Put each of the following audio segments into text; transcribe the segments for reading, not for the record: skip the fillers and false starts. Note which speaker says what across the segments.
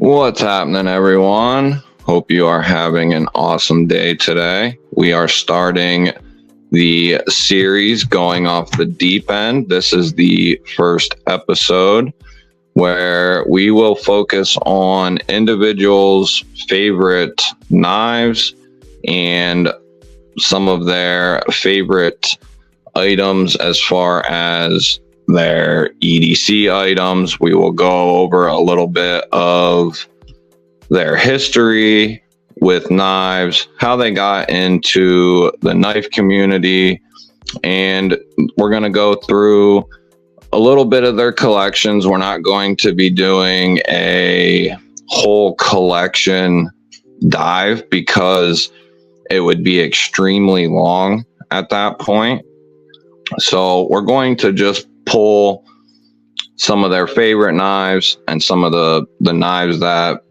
Speaker 1: What's happening, everyone? Hope you are having an awesome day today. We are starting the series going off the deep end. This is the first episode where we will focus on individuals' favorite knives and some of their favorite items as far as their EDC items. We will go over a little bit of their history with knives, how they got into the knife community, and we're going to go through a little bit of their collections. We're not going to be doing a whole collection dive because it would be extremely long at that point. So we're going to just pull some of their favorite knives and some of the knives that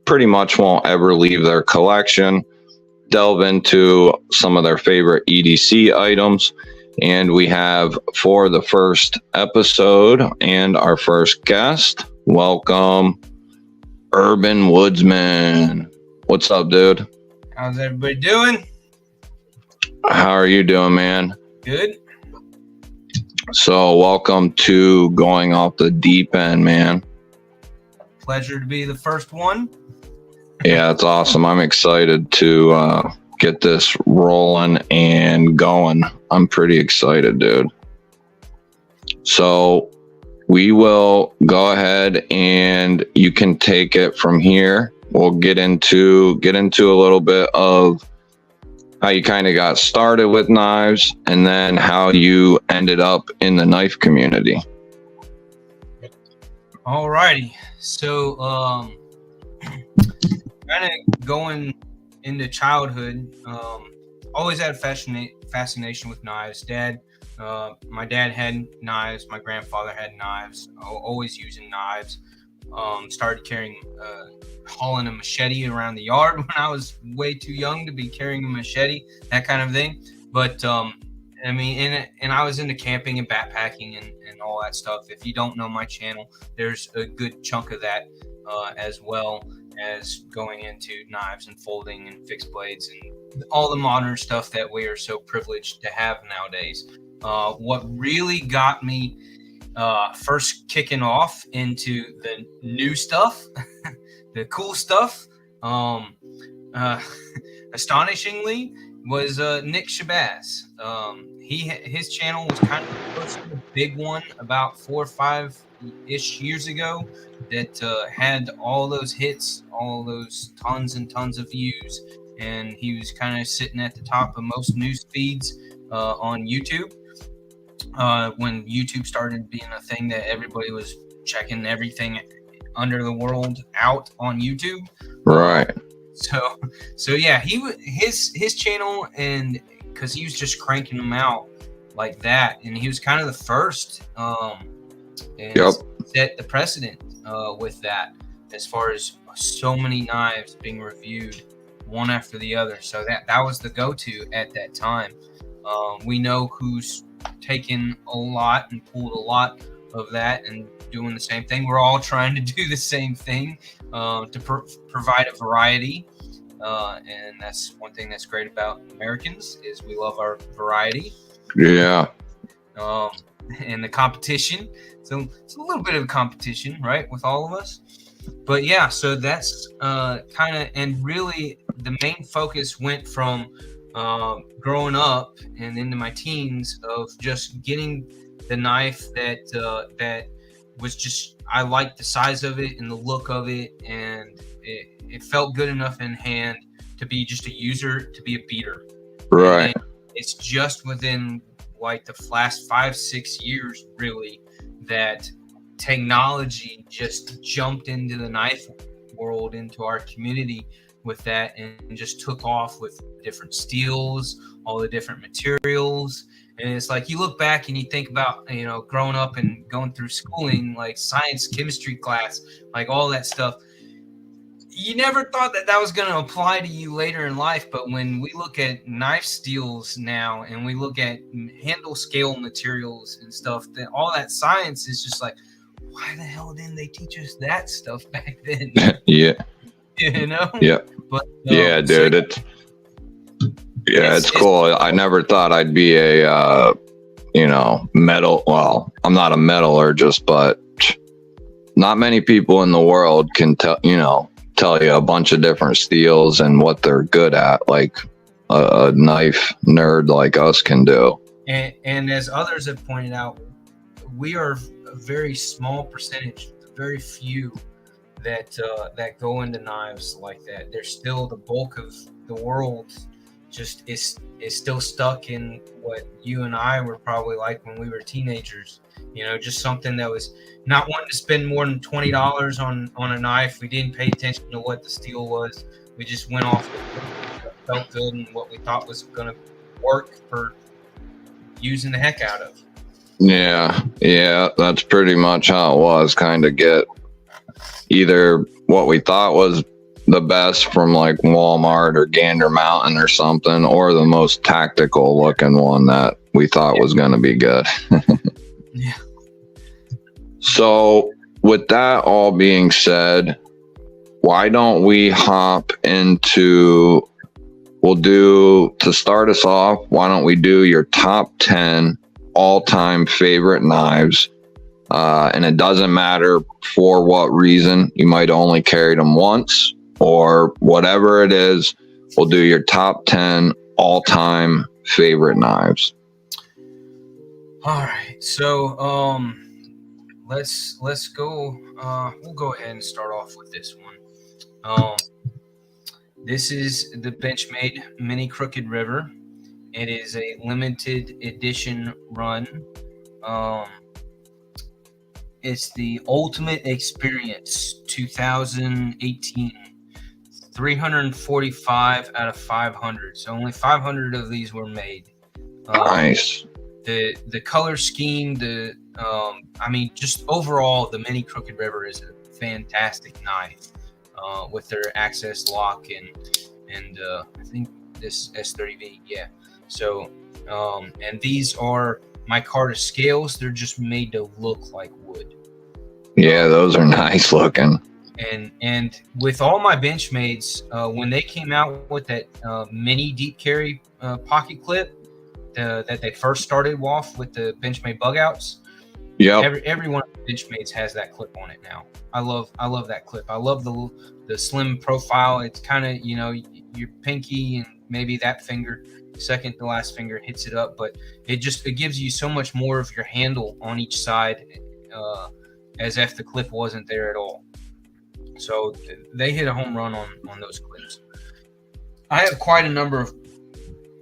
Speaker 1: pretty much won't ever leave their collection, delve into some of their favorite EDC items. And we have, for the first episode and our first guest, welcome UrbanWoodsman. What's up, dude?
Speaker 2: How's everybody doing?
Speaker 1: How are you doing, man?
Speaker 2: Good.
Speaker 1: So welcome to Going Off the Deep End, man.
Speaker 2: Pleasure to be the first one.
Speaker 1: Yeah, it's awesome. I'm excited to get this rolling and going. I'm pretty excited, dude. So we will go ahead and you can take it from here. We'll get into a little bit of how you kind of got started with knives and then how you ended up in the knife community.
Speaker 2: Alrighty. So, kind of going into childhood, always had a fascination with knives. My dad had knives. My grandfather had knives. Always using knives. Started hauling a machete around the yard when I was way too young to be carrying a machete, that kind of thing. But I mean, and I was into camping and backpacking and all that stuff. If you don't know my channel, there's a good chunk of that, as well as going into knives and folding and fixed blades and all the modern stuff that we are so privileged to have nowadays. What really got me first kicking off into the new stuff, the cool stuff, astonishingly, was Nick Shabazz. His channel was kind of the first big one about 4 or 5-ish years ago that had all those hits, all those tons and tons of views, and he was kind of sitting at the top of most news feeds on YouTube. When YouTube started being a thing that everybody was checking everything under the world out on YouTube.
Speaker 1: Right.
Speaker 2: So yeah, his channel, and because he was just cranking them out like that, and he was kind of the first and set the precedent with that, as far as so many knives being reviewed one after the other. So that was the go-to at that time. We know who's taken a lot and pulled a lot of that and doing the same thing. We're all trying to do the same thing to provide a variety, and that's one thing that's great about Americans is we love our variety.
Speaker 1: Yeah.
Speaker 2: And the competition. So it's a little bit of a competition, right, with all of us. But yeah, so that's kind of, and really the main focus went from growing up and into my teens of just getting the knife that was just, I liked the size of it and the look of it, and it felt good enough in hand to be just a user, to be a beater.
Speaker 1: Right.
Speaker 2: And it's just within like the last 5-6 years really that technology just jumped into the knife world, into our community with that, and just took off with different steels, all the different materials. And it's like you look back and you think about, growing up and going through schooling, like science, chemistry class, like all that stuff. You never thought that was going to apply to you later in life. But when we look at knife steels now and we look at handle scale materials and stuff, that all that science is just like, why the hell didn't they teach us that stuff back then?
Speaker 1: Yeah.
Speaker 2: You know?
Speaker 1: Yeah.
Speaker 2: But
Speaker 1: Yeah, dude. It's cool. I never thought I'd be a metal. Well, I'm not a metaller, but not many people in the world can tell you a bunch of different steels and what they're good at, like a knife nerd like us can do.
Speaker 2: And as others have pointed out, we are a very small percentage, very few that go into knives like that. They're still, the bulk of the world just is still stuck in what you and I were probably like when we were teenagers. Just something that was not wanting to spend more than $20 on a knife. We didn't pay attention to what the steel was. We just went off what felt good and what we thought was going to work for using the heck out of.
Speaker 1: Yeah, that's pretty much how it was. Kind of get either what we thought was the best from like Walmart or Gander Mountain or something, or the most tactical looking one that we thought was going to be good.
Speaker 2: Yeah.
Speaker 1: So with that all being said, why don't we hop into, to start us off, why don't we do your top 10 all-time favorite knives? And it doesn't matter for what reason. You might only carried them once or whatever it is. We'll do your top 10 all-time favorite knives.
Speaker 2: All right. So let's go. We'll go ahead and start off with this one. This is the Benchmade Mini Crooked River. It is a limited edition run. It's the Ultimate Experience 2018. 345 out of 500. So only 500 of these were made.
Speaker 1: Nice.
Speaker 2: The color scheme, just overall, the Mini Crooked River is a fantastic knife with their access lock and I think this S30V. Yeah. So and these are micarta scales. They're just made to look like wood.
Speaker 1: Yeah, those are nice looking.
Speaker 2: And with all my Benchmades, when they came out with that mini deep carry pocket clip that they first started off with the Benchmade bug outs.
Speaker 1: Yeah.
Speaker 2: Every one of the Benchmades has that clip on it now. I love that clip. I love the slim profile. It's kind of, your pinky and maybe that finger, second to last finger, hits it up, but it gives you so much more of your handle on each side, as if the clip wasn't there at all. So they hit a home run on those clips. I have quite a number of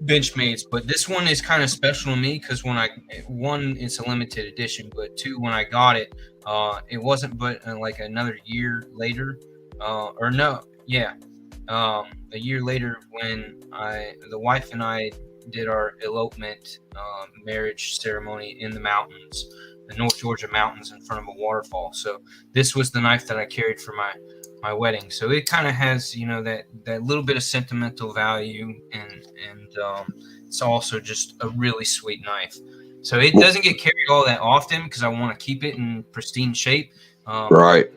Speaker 2: Benchmades, but this one is kind of special to me because one, it's a limited edition, but two, when I got it, it wasn't but like another year later, a year later when the wife and I did our elopement marriage ceremony in the mountains, the North Georgia mountains in front of a waterfall. So this was the knife that I carried for my wedding. So it kind of has, that little bit of sentimental value, and it's also just a really sweet knife. So it doesn't get carried all that often because I want to keep it in pristine shape.
Speaker 1: Right.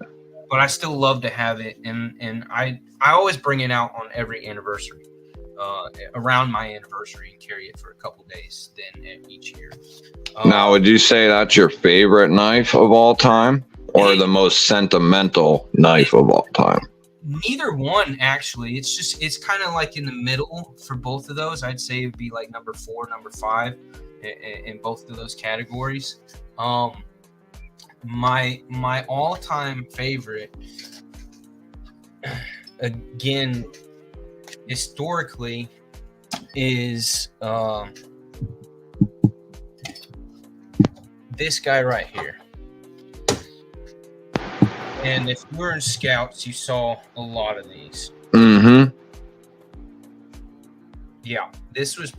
Speaker 2: But I still love to have it, and I always bring it out on every anniversary, around my anniversary, and carry it for a couple days then each year.
Speaker 1: Now, would you say that's your favorite knife of all time, or the most sentimental knife of all time?
Speaker 2: Neither one, actually. It's kind of like in the middle for both of those. I'd say it'd be like number 4, number 5 in both of those categories. My all-time favorite, again, historically, is this guy right here. And if you were in Scouts, you saw a lot of these.
Speaker 1: Mm-hmm.
Speaker 2: Yeah, this was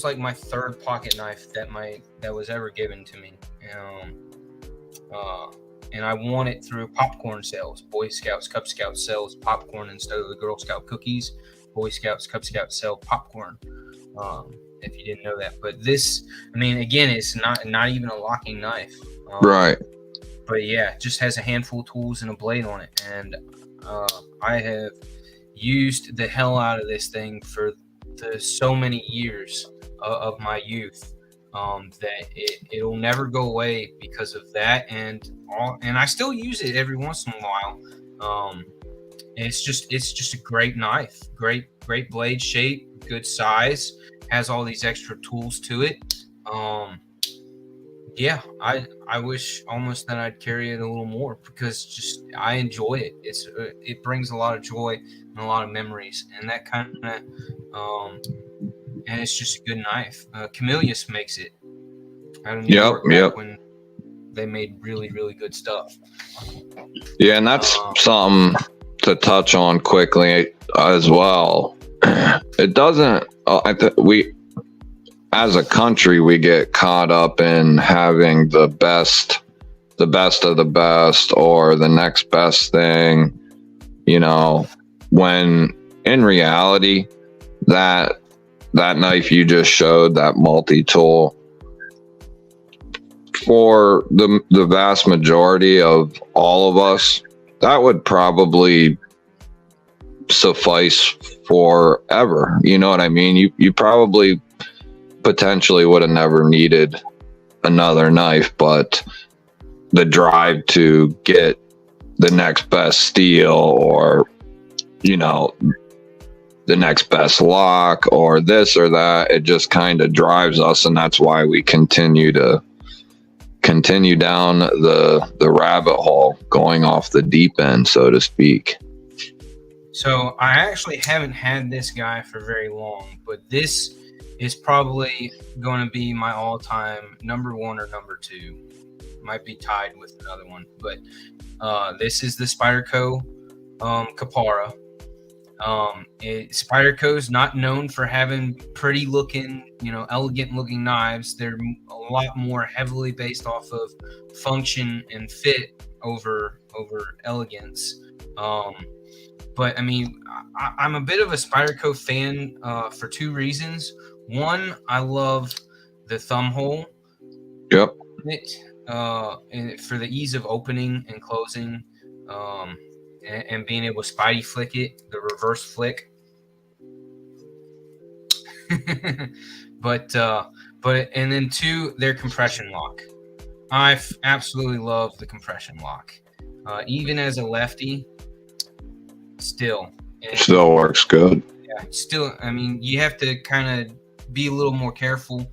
Speaker 2: like my third pocket knife that was ever given to me. And I won it through popcorn sales. Boy Scouts, Cub Scouts sells popcorn instead of the Girl Scout cookies. Boy Scouts, Cub Scouts sell popcorn. If you didn't know that, but this, again, it's not even a locking knife.
Speaker 1: Right.
Speaker 2: But yeah, just has a handful of tools and a blade on it, and I have used the hell out of this thing for so many years of my youth, that it'll never go away because of that, and I still use it every once in a while. It's just a great knife, great blade shape, good size, has all these extra tools to it. Yeah, I wish almost that I'd carry it a little more, because just I enjoy it. It brings a lot of joy and a lot of memories, and that kind of and it's just a good knife. Camillus makes it out of New York back when they made really good stuff.
Speaker 1: Yeah, and that's something to touch on quickly as well. It doesn't. We, as a country, we get caught up in having the best of the best, or the next best thing, when in reality, that knife you just showed, that multi-tool, for the vast majority of all of us, that would probably suffice forever. You know what I mean? You probably potentially would have never needed another knife, but the drive to get the next best steel, or the next best lock, or this or that, it just kind of drives us, and that's why we continue down the rabbit hole, going off the deep end, so to speak.
Speaker 2: So I actually haven't had this guy for very long, but this is probably going to be my all-time number one or number two. Might be tied with another one, but this is the Spyderco Capara. Spyderco is not known for having pretty looking, elegant looking knives. They're a lot more heavily based off of function and fit over elegance. But I mean, I'm a bit of a Spyderco fan for two reasons. One, I love the thumb hole.
Speaker 1: Yep.
Speaker 2: And for the ease of opening and closing, and being able to Spidey flick it, the reverse flick. but and then two, their compression lock. I absolutely love the compression lock. Even as a lefty, still
Speaker 1: works good.
Speaker 2: Yeah, still. I mean, you have to kind of be a little more careful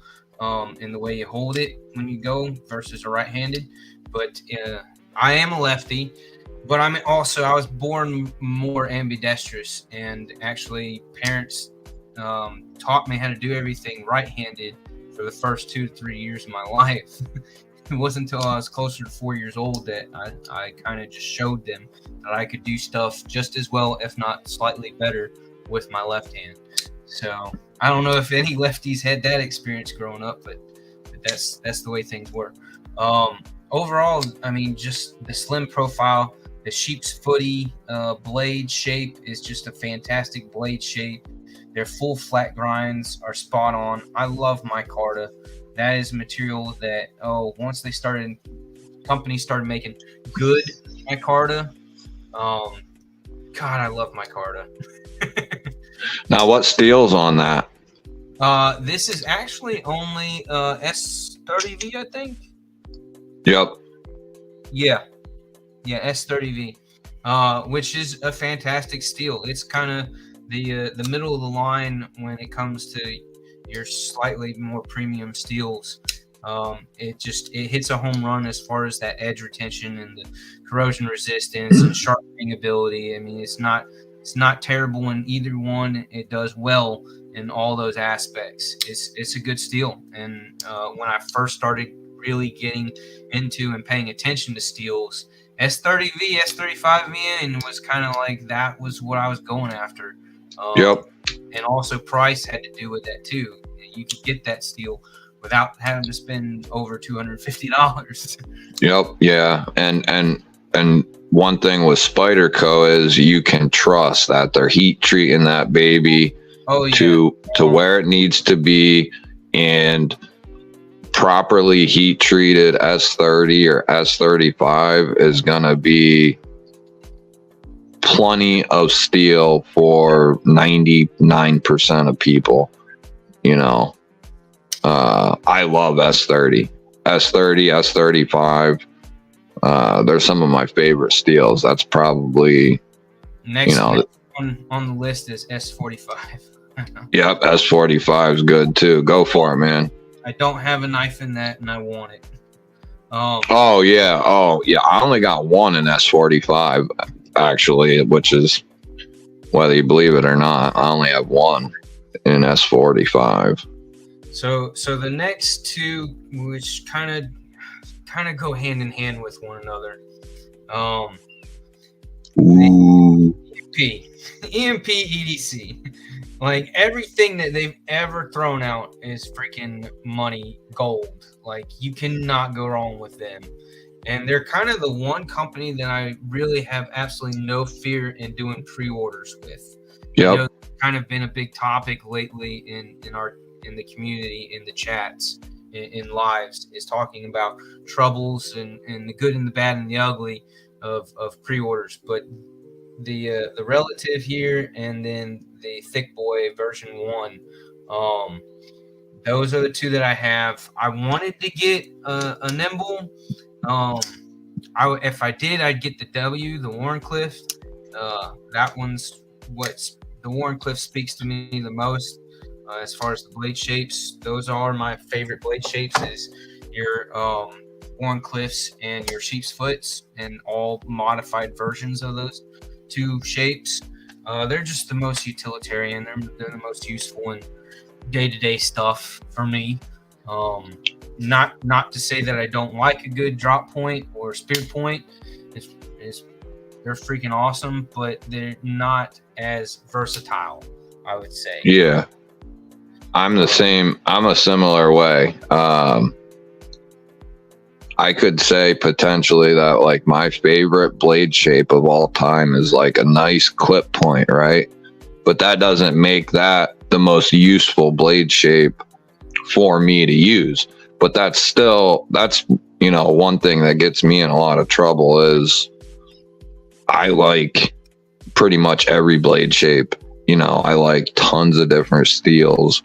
Speaker 2: in the way you hold it when you go versus a right-handed. But I am a lefty, but I was born more ambidextrous, and actually parents taught me how to do everything right-handed for the first 2 to 3 years of my life. It wasn't until I was closer to 4 years old that I kind of just showed them that I could do stuff just as well, if not slightly better, with my left hand. So I don't know if any lefties had that experience growing up, but that's the way things were. Overall, I mean, just the slim profile, the sheep's footy blade shape is just a fantastic blade shape. Their full flat grinds are spot on. I love micarta. That is material that, once companies started making good micarta, God, I love micarta.
Speaker 1: Now, what steel's on that?
Speaker 2: This is actually only S30V, I think.
Speaker 1: Yep.
Speaker 2: Yeah, S30V, which is a fantastic steel. It's kind of the middle of the line when it comes to your slightly more premium steels. It hits a home run as far as that edge retention and the corrosion resistance and sharpening ability. I mean, it's not terrible in either one. It does well in all those aspects. It's a good steel. And when I first started really getting into and paying attention to steels, S30V, S35V, and was kind of like, that was what I was going after.
Speaker 1: Yep.
Speaker 2: And also price had to do with that too. You could get that steel without having to spend over $250.
Speaker 1: Yep. Yeah. And one thing with Spyderco is you can trust that they're heat treating that baby to where it needs to be, and properly heat treated S30 or S35 is going to be plenty of steel for 99% of people. You know, I love S30, S35. They're some of my favorite steels. That's probably
Speaker 2: next on the list is S45.
Speaker 1: Yep, S45 is good too. Go for it, man.
Speaker 2: I don't have a knife in that, and I want it.
Speaker 1: Oh yeah. I only got one in S45 actually, which is, whether you believe it or not, I only have one in S45.
Speaker 2: So the next two, which kind of go hand in hand with one another.
Speaker 1: Ooh.
Speaker 2: EMP EDC. Like, everything that they've ever thrown out is freaking money gold. Like, you cannot go wrong with them. And they're kind of the one company that I really have absolutely no fear in doing pre-orders with.
Speaker 1: Yep.
Speaker 2: You know, it's kind of been a big topic lately in the community, in the chats, in lives, is talking about troubles and the good and the bad and the ugly of pre-orders. But the relative here, and then the Thick Boy version 1, those are the two that I have. I wanted to get a Nimble. If I did, I'd get the W, the Warncliffe. That one's what's the Warncliffe speaks to me the most. As far as the blade shapes, those are my favorite blade shapes. Is your Warncliffes and your sheep's foots, and all modified versions of those two shapes. They're just the most utilitarian. They're the most useful in day-to-day stuff for me. Not to say that I don't like a good drop point or spear point. They're freaking awesome, but they're not as versatile, I would say.
Speaker 1: Yeah. I'm the same. I'm a similar way. I could say potentially that, like, my favorite blade shape of all time is like a nice clip point, right? But that doesn't make that the most useful blade shape for me to use. But that's one thing that gets me in a lot of trouble is I like pretty much every blade shape. You know, I like tons of different steels.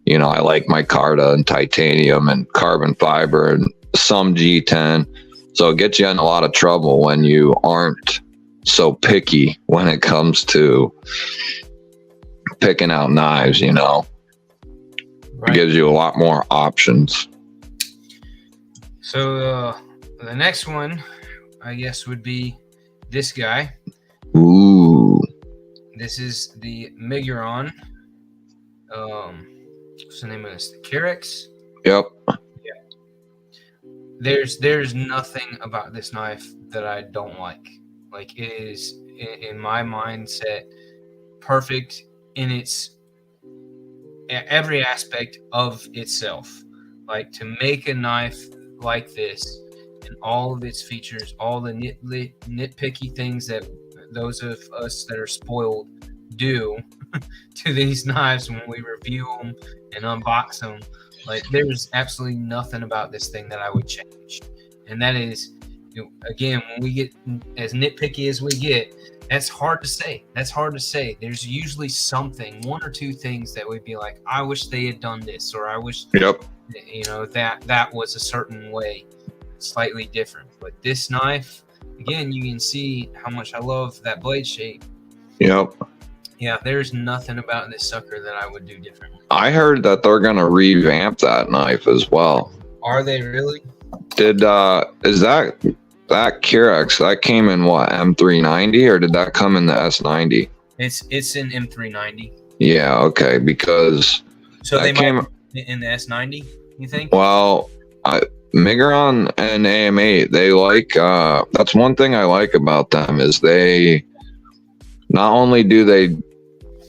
Speaker 1: You know, I like micarta and titanium and carbon fiber and some G10. So it gets you in a lot of trouble when you aren't so picky when it comes to picking out knives, you know. Right. It gives you a lot more options.
Speaker 2: So the next one, I guess, would be this guy.
Speaker 1: Ooh.
Speaker 2: This is the Miguron. What's the name of this? The Carex?
Speaker 1: Yep.
Speaker 2: There's nothing about this knife that I don't like. Like, it is, in my mindset, perfect in its every aspect of itself. Like, to make a knife like this and all of its features, all the nitpicky things that those of us that are spoiled do to these knives when we review them and unbox them. Like, there's absolutely nothing about this thing that I would change. And that is, again, when we get as nitpicky as we get, that's hard to say. There's usually something, one or two things that would be like, I wish they had done this, or I wish, that was a certain way, slightly different. But this knife, again, you can see how much I love that blade shape.
Speaker 1: Yep.
Speaker 2: Yeah, there's nothing about this sucker that I would do differently. I
Speaker 1: heard that they're going to revamp that knife as well.
Speaker 2: Are they really?
Speaker 1: Is that Carex, that came in what, M390, or did that come in the S90?
Speaker 2: It's in M390.
Speaker 1: Yeah, okay, because
Speaker 2: so they might in the S90, you think?
Speaker 1: Well, Miguron and AM8, they like that's one thing I like about them, is they not only do they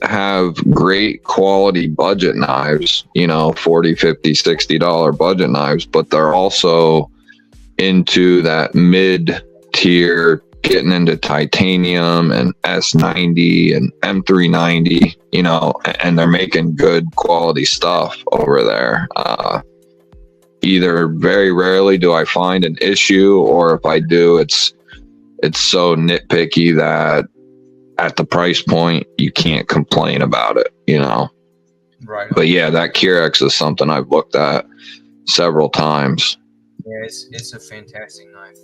Speaker 1: have great quality budget knives, you know, $40, $50, $60 budget knives, but they're also into that mid-tier, getting into titanium and S90 and M390, you know, and they're making good quality stuff over there. either very rarely do I find an issue, or if I do, it's so nitpicky that at the price point you can't complain about it, you know.
Speaker 2: Right.
Speaker 1: But yeah, that Curex is something I've looked at several times.
Speaker 2: Yeah, it's a fantastic knife.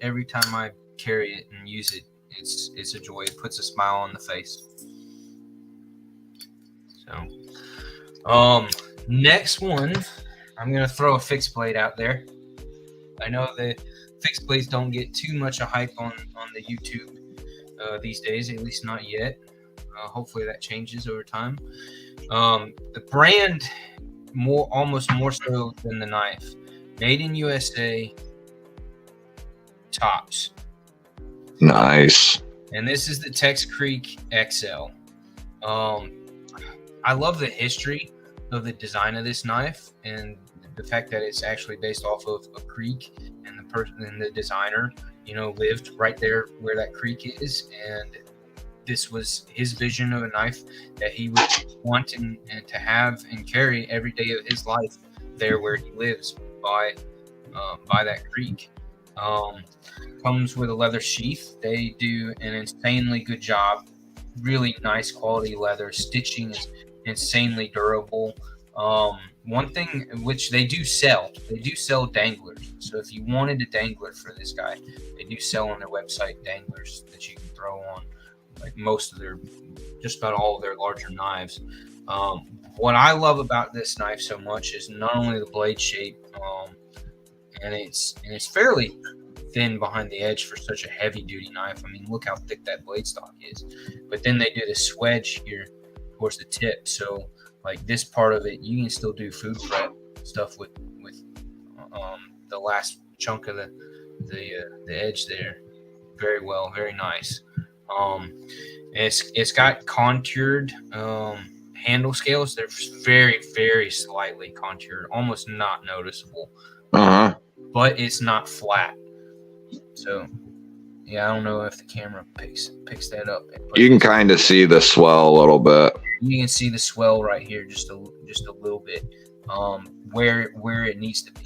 Speaker 2: Every time I carry it and use it, it's a joy. It puts a smile on the face. So, next one, I'm gonna throw a fixed blade out there. I know the fixed blades don't get too much a hype on the YouTube these days, at least not yet. Hopefully that changes over time. The brand almost more so than the knife. Made in USA, Tops.
Speaker 1: Nice.
Speaker 2: And this is the Tex Creek XL. I love the history of the design of this knife and the fact that it's actually based off of a creek, and the person and the designer, you know, lived right there where that creek is, and this was his vision of a knife that he would want and to have and carry every day of his life there where he lives by that creek. Comes with a leather sheath. They do an insanely good job. Really nice quality leather. Stitching is insanely durable. One thing which they do sell danglers. So if you wanted a dangler for this guy, they do sell on their website danglers that you can throw on like just about all of their larger knives. What I love about this knife so much is not only the blade shape, and it's fairly thin behind the edge for such a heavy duty knife. I mean, look how thick that blade stock is. But then they do the swedge here towards the tip, so like this part of it, you can still do food prep stuff with the last chunk of the edge there. Very well, very nice. It's got contoured handle scales. They're very, very slightly contoured, almost not noticeable. But it's not flat. So yeah, I don't know if the camera picks that up.
Speaker 1: You can kind of see the swell a little bit.
Speaker 2: You can see the swell right here, just a little bit, where it needs to be,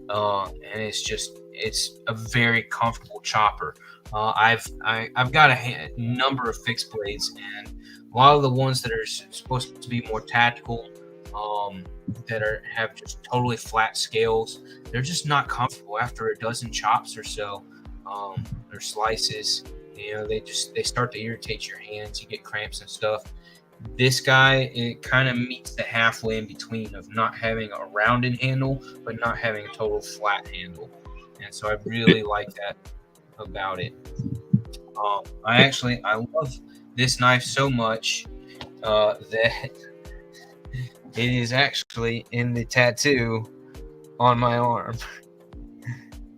Speaker 2: and it's a very comfortable chopper. I've got a number of fixed blades, and a lot of the ones that are supposed to be more tactical, that have just totally flat scales, they're just not comfortable after a dozen chops or so, or slices. You know, they start to irritate your hands. You get cramps and stuff. This guy, it kind of meets the halfway in between of not having a rounded handle, but not having a total flat handle. And so I really like that about it. I love this knife so much that it is actually in the tattoo on my arm.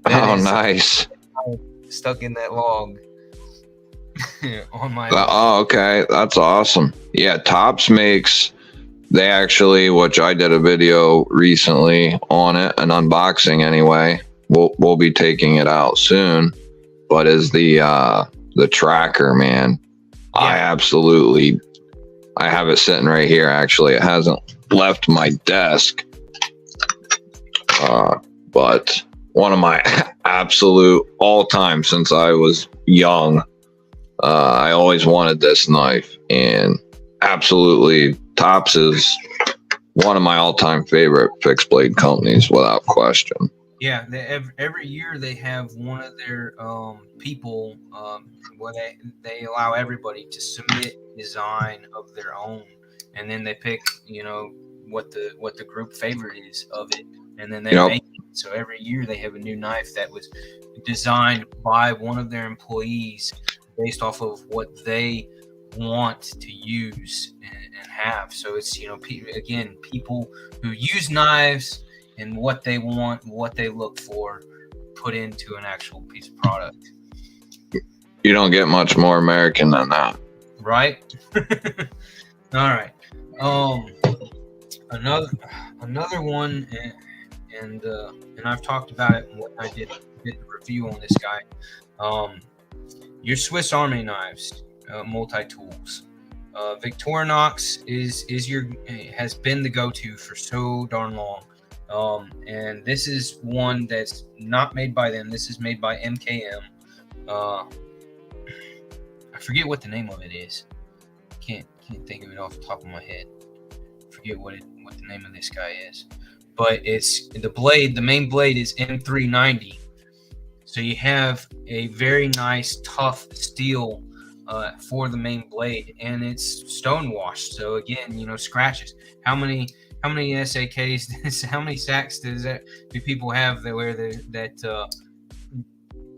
Speaker 1: Oh, nice.
Speaker 2: Stuck in that log. On my
Speaker 1: Oh, okay, that's awesome. Yeah, Tops makes, they actually, which I did a video recently on it, an unboxing anyway. We'll be taking it out soon, but is the tracker, man. Yeah. I have it sitting right here. Actually, it hasn't left my desk, but one of my absolute all-time since I was young. I always wanted this knife, and absolutely Tops is one of my all-time favorite fixed blade companies without question.
Speaker 2: Yeah, every year they have one of their people where they allow everybody to submit design of their own, and then they pick, you know, what the group favorite is of it, and then they make it. So every year they have a new knife that was designed by one of their employees based off of what they want to use and have. So it's, you know, people who use knives and what they want, what they look for, put into an actual piece of product.
Speaker 1: You don't get much more American than that,
Speaker 2: right? All right. Another one, and I've talked about it when I did the review on this guy. Your Swiss Army knives, multi-tools. Victorinox has been the go-to for so darn long. And this is one that's not made by them. This is made by MKM. I forget what the name of it is. Can't think of it off the top of my head. Forget what the name of this guy is. But it's the blade. The main blade is M390. So you have a very nice, tough steel for the main blade, and it's stone washed. So again, scratches. How many SAKs? How many sacks do people have that where that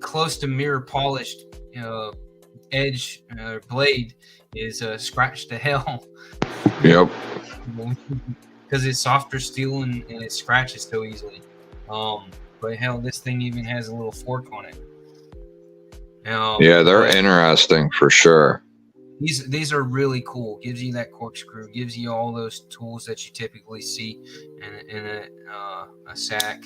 Speaker 2: close to mirror polished edge blade is scratched to hell?
Speaker 1: Yep.
Speaker 2: Because it's softer steel and it scratches so easily. But hell, this thing even has a little fork on it.
Speaker 1: Yeah, they're interesting for sure.
Speaker 2: These are really cool. Gives you that corkscrew. Gives you all those tools that you typically see in a sack.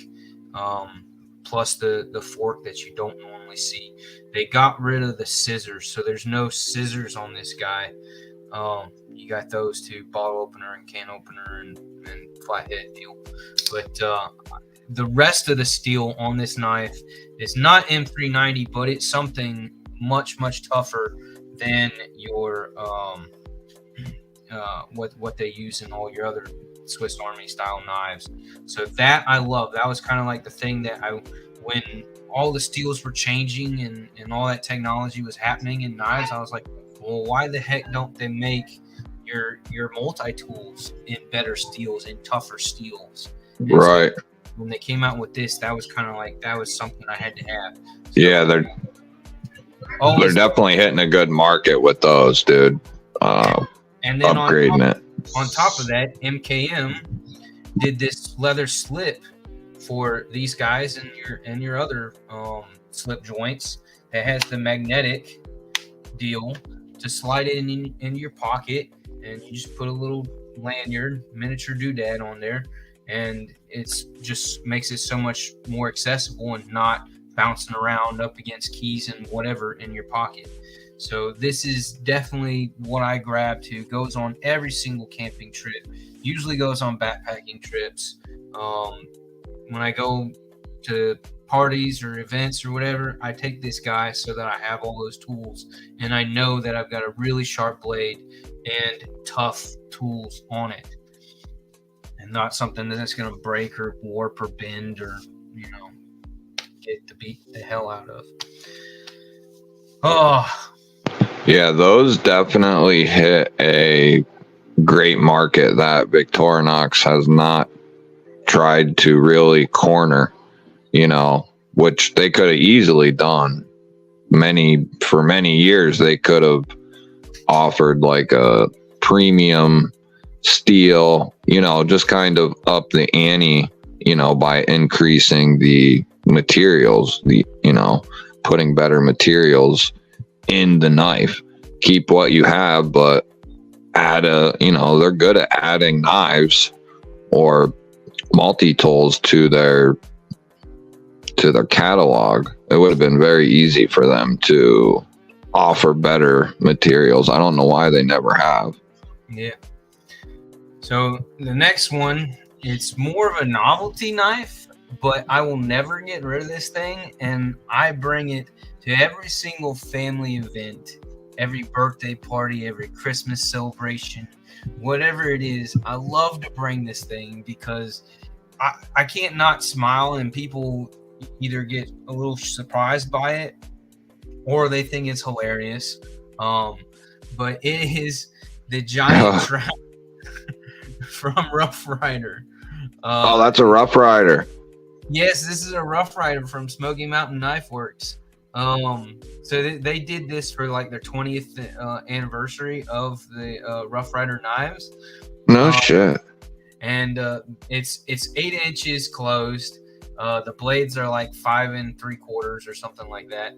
Speaker 2: Plus the fork that you don't normally see. They got rid of the scissors, so there's no scissors on this guy. You got those two, bottle opener and can opener and flathead deal. But the rest of the steel on this knife is not M390, but it's something much, much tougher than your what they use in all your other Swiss Army style knives. So that I love. That was kind of like the thing that when all the steels were changing and all that technology was happening in knives, I was like, well, why the heck don't they make your multi-tools in better steels, in tougher steels? And
Speaker 1: right.
Speaker 2: So when they came out with this, that was kind of like, that was something I had to have. So
Speaker 1: yeah, they're definitely hitting a good market with those, dude.
Speaker 2: And then
Speaker 1: upgrading
Speaker 2: on top of that, MKM did this leather slip for these guys and your other slip joints that has the magnetic deal to slide it in your pocket, and you just put a little lanyard, miniature doodad on there, and it's just makes it so much more accessible and not bouncing around up against keys and whatever in your pocket. So this is definitely what I grab to. Goes on every single camping trip. Usually goes on backpacking trips. When I go to parties or events or whatever, I take this guy so that I have all those tools, and I know that I've got a really sharp blade and tough tools on it, and not something that's going to break or warp or bend or get to beat the hell out of. Oh.
Speaker 1: Yeah, those definitely hit a great market that Victorinox has not tried to really corner, which they could have easily done. For many years, they could have offered like a premium steel, just kind of up the ante, by increasing the materials, putting better materials in the knife. Keep what you have, but add they're good at adding knives or multi-tools to their catalog. It would have been very easy for them to offer better materials. I don't know why they never have.
Speaker 2: Yeah. So the next one, it's more of a novelty knife, but I will never get rid of this thing, and I bring it to every single family event, every birthday party, every Christmas celebration, whatever it is. I love to bring this thing because I can't not smile, and people either get a little surprised by it or they think it's hilarious. But it is the giant trap from Rough Rider.
Speaker 1: Oh, that's a Rough Rider.
Speaker 2: Yes, this is a Rough Rider from Smoky Mountain Knife Works. So they did this for like their 20th anniversary of the Rough Rider knives.
Speaker 1: No shit.
Speaker 2: And it's 8 inches closed. The blades are like 5 3/4 or something like that.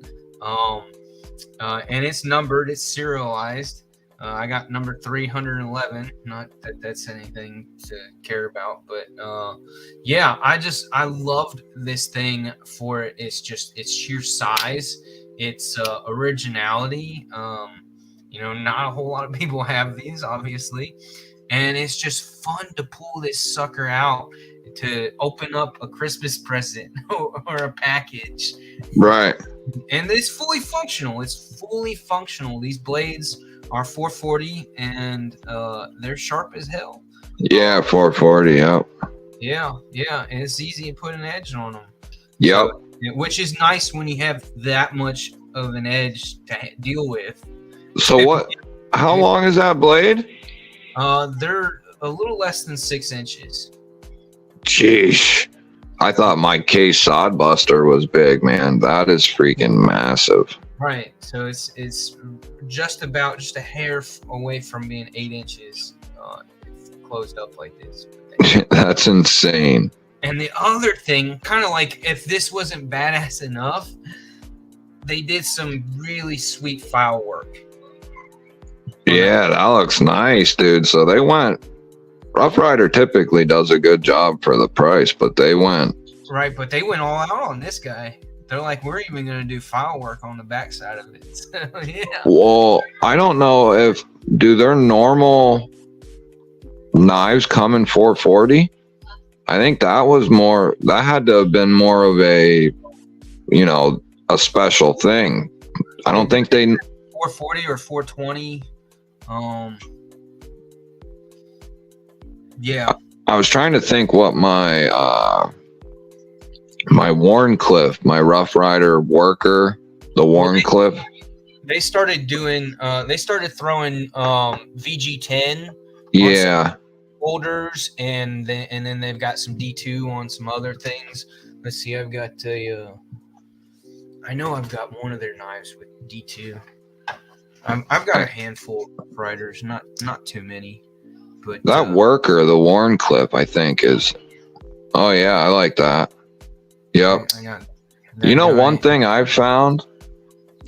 Speaker 2: And it's numbered. It's serialized. I got number 311. Not that that's anything to care about, but yeah, I loved this thing for its sheer size, its originality. Not a whole lot of people have these, obviously, and it's just fun to pull this sucker out to open up a Christmas present or a package.
Speaker 1: Right.
Speaker 2: And it's fully functional. These blades are 440 and they're sharp as hell.
Speaker 1: Yeah, 440. Yep.
Speaker 2: Yeah, and it's easy to put an edge on them.
Speaker 1: Yep.
Speaker 2: So, which is nice when you have that much of an edge to deal with.
Speaker 1: So what? How long is that blade?
Speaker 2: They're a little less than 6 inches.
Speaker 1: Jeez. I thought my case sod buster was big, man. That is freaking massive.
Speaker 2: Right. So it's just a hair away from being 8 inches closed up like this.
Speaker 1: That's insane.
Speaker 2: And the other thing, kind of like if this wasn't badass enough, they did some really sweet file work.
Speaker 1: Yeah, that looks nice, dude. So they went. Rough Rider typically does a good job for the price, but they went.
Speaker 2: Right, but they went all out on this guy. They're like, we're even going to do file work on the backside of it. So, yeah.
Speaker 1: Well, I don't know do their normal knives come in 440? I think that had to have been more of a, a special thing. I don't think they
Speaker 2: 440 or 420. Yeah.
Speaker 1: I was trying to think what my Warncliffe, my Rough Rider worker, the Warncliffe.
Speaker 2: They started throwing VG10.
Speaker 1: Yeah.
Speaker 2: Holders, and then they've got some D2 on some other things. Let's see, I know I've got one of their knives with D2. I've got a handful of riders, not too many. But
Speaker 1: that worker, the Warncliffe, I think is. Oh yeah, I like that. Yep. One thing I've found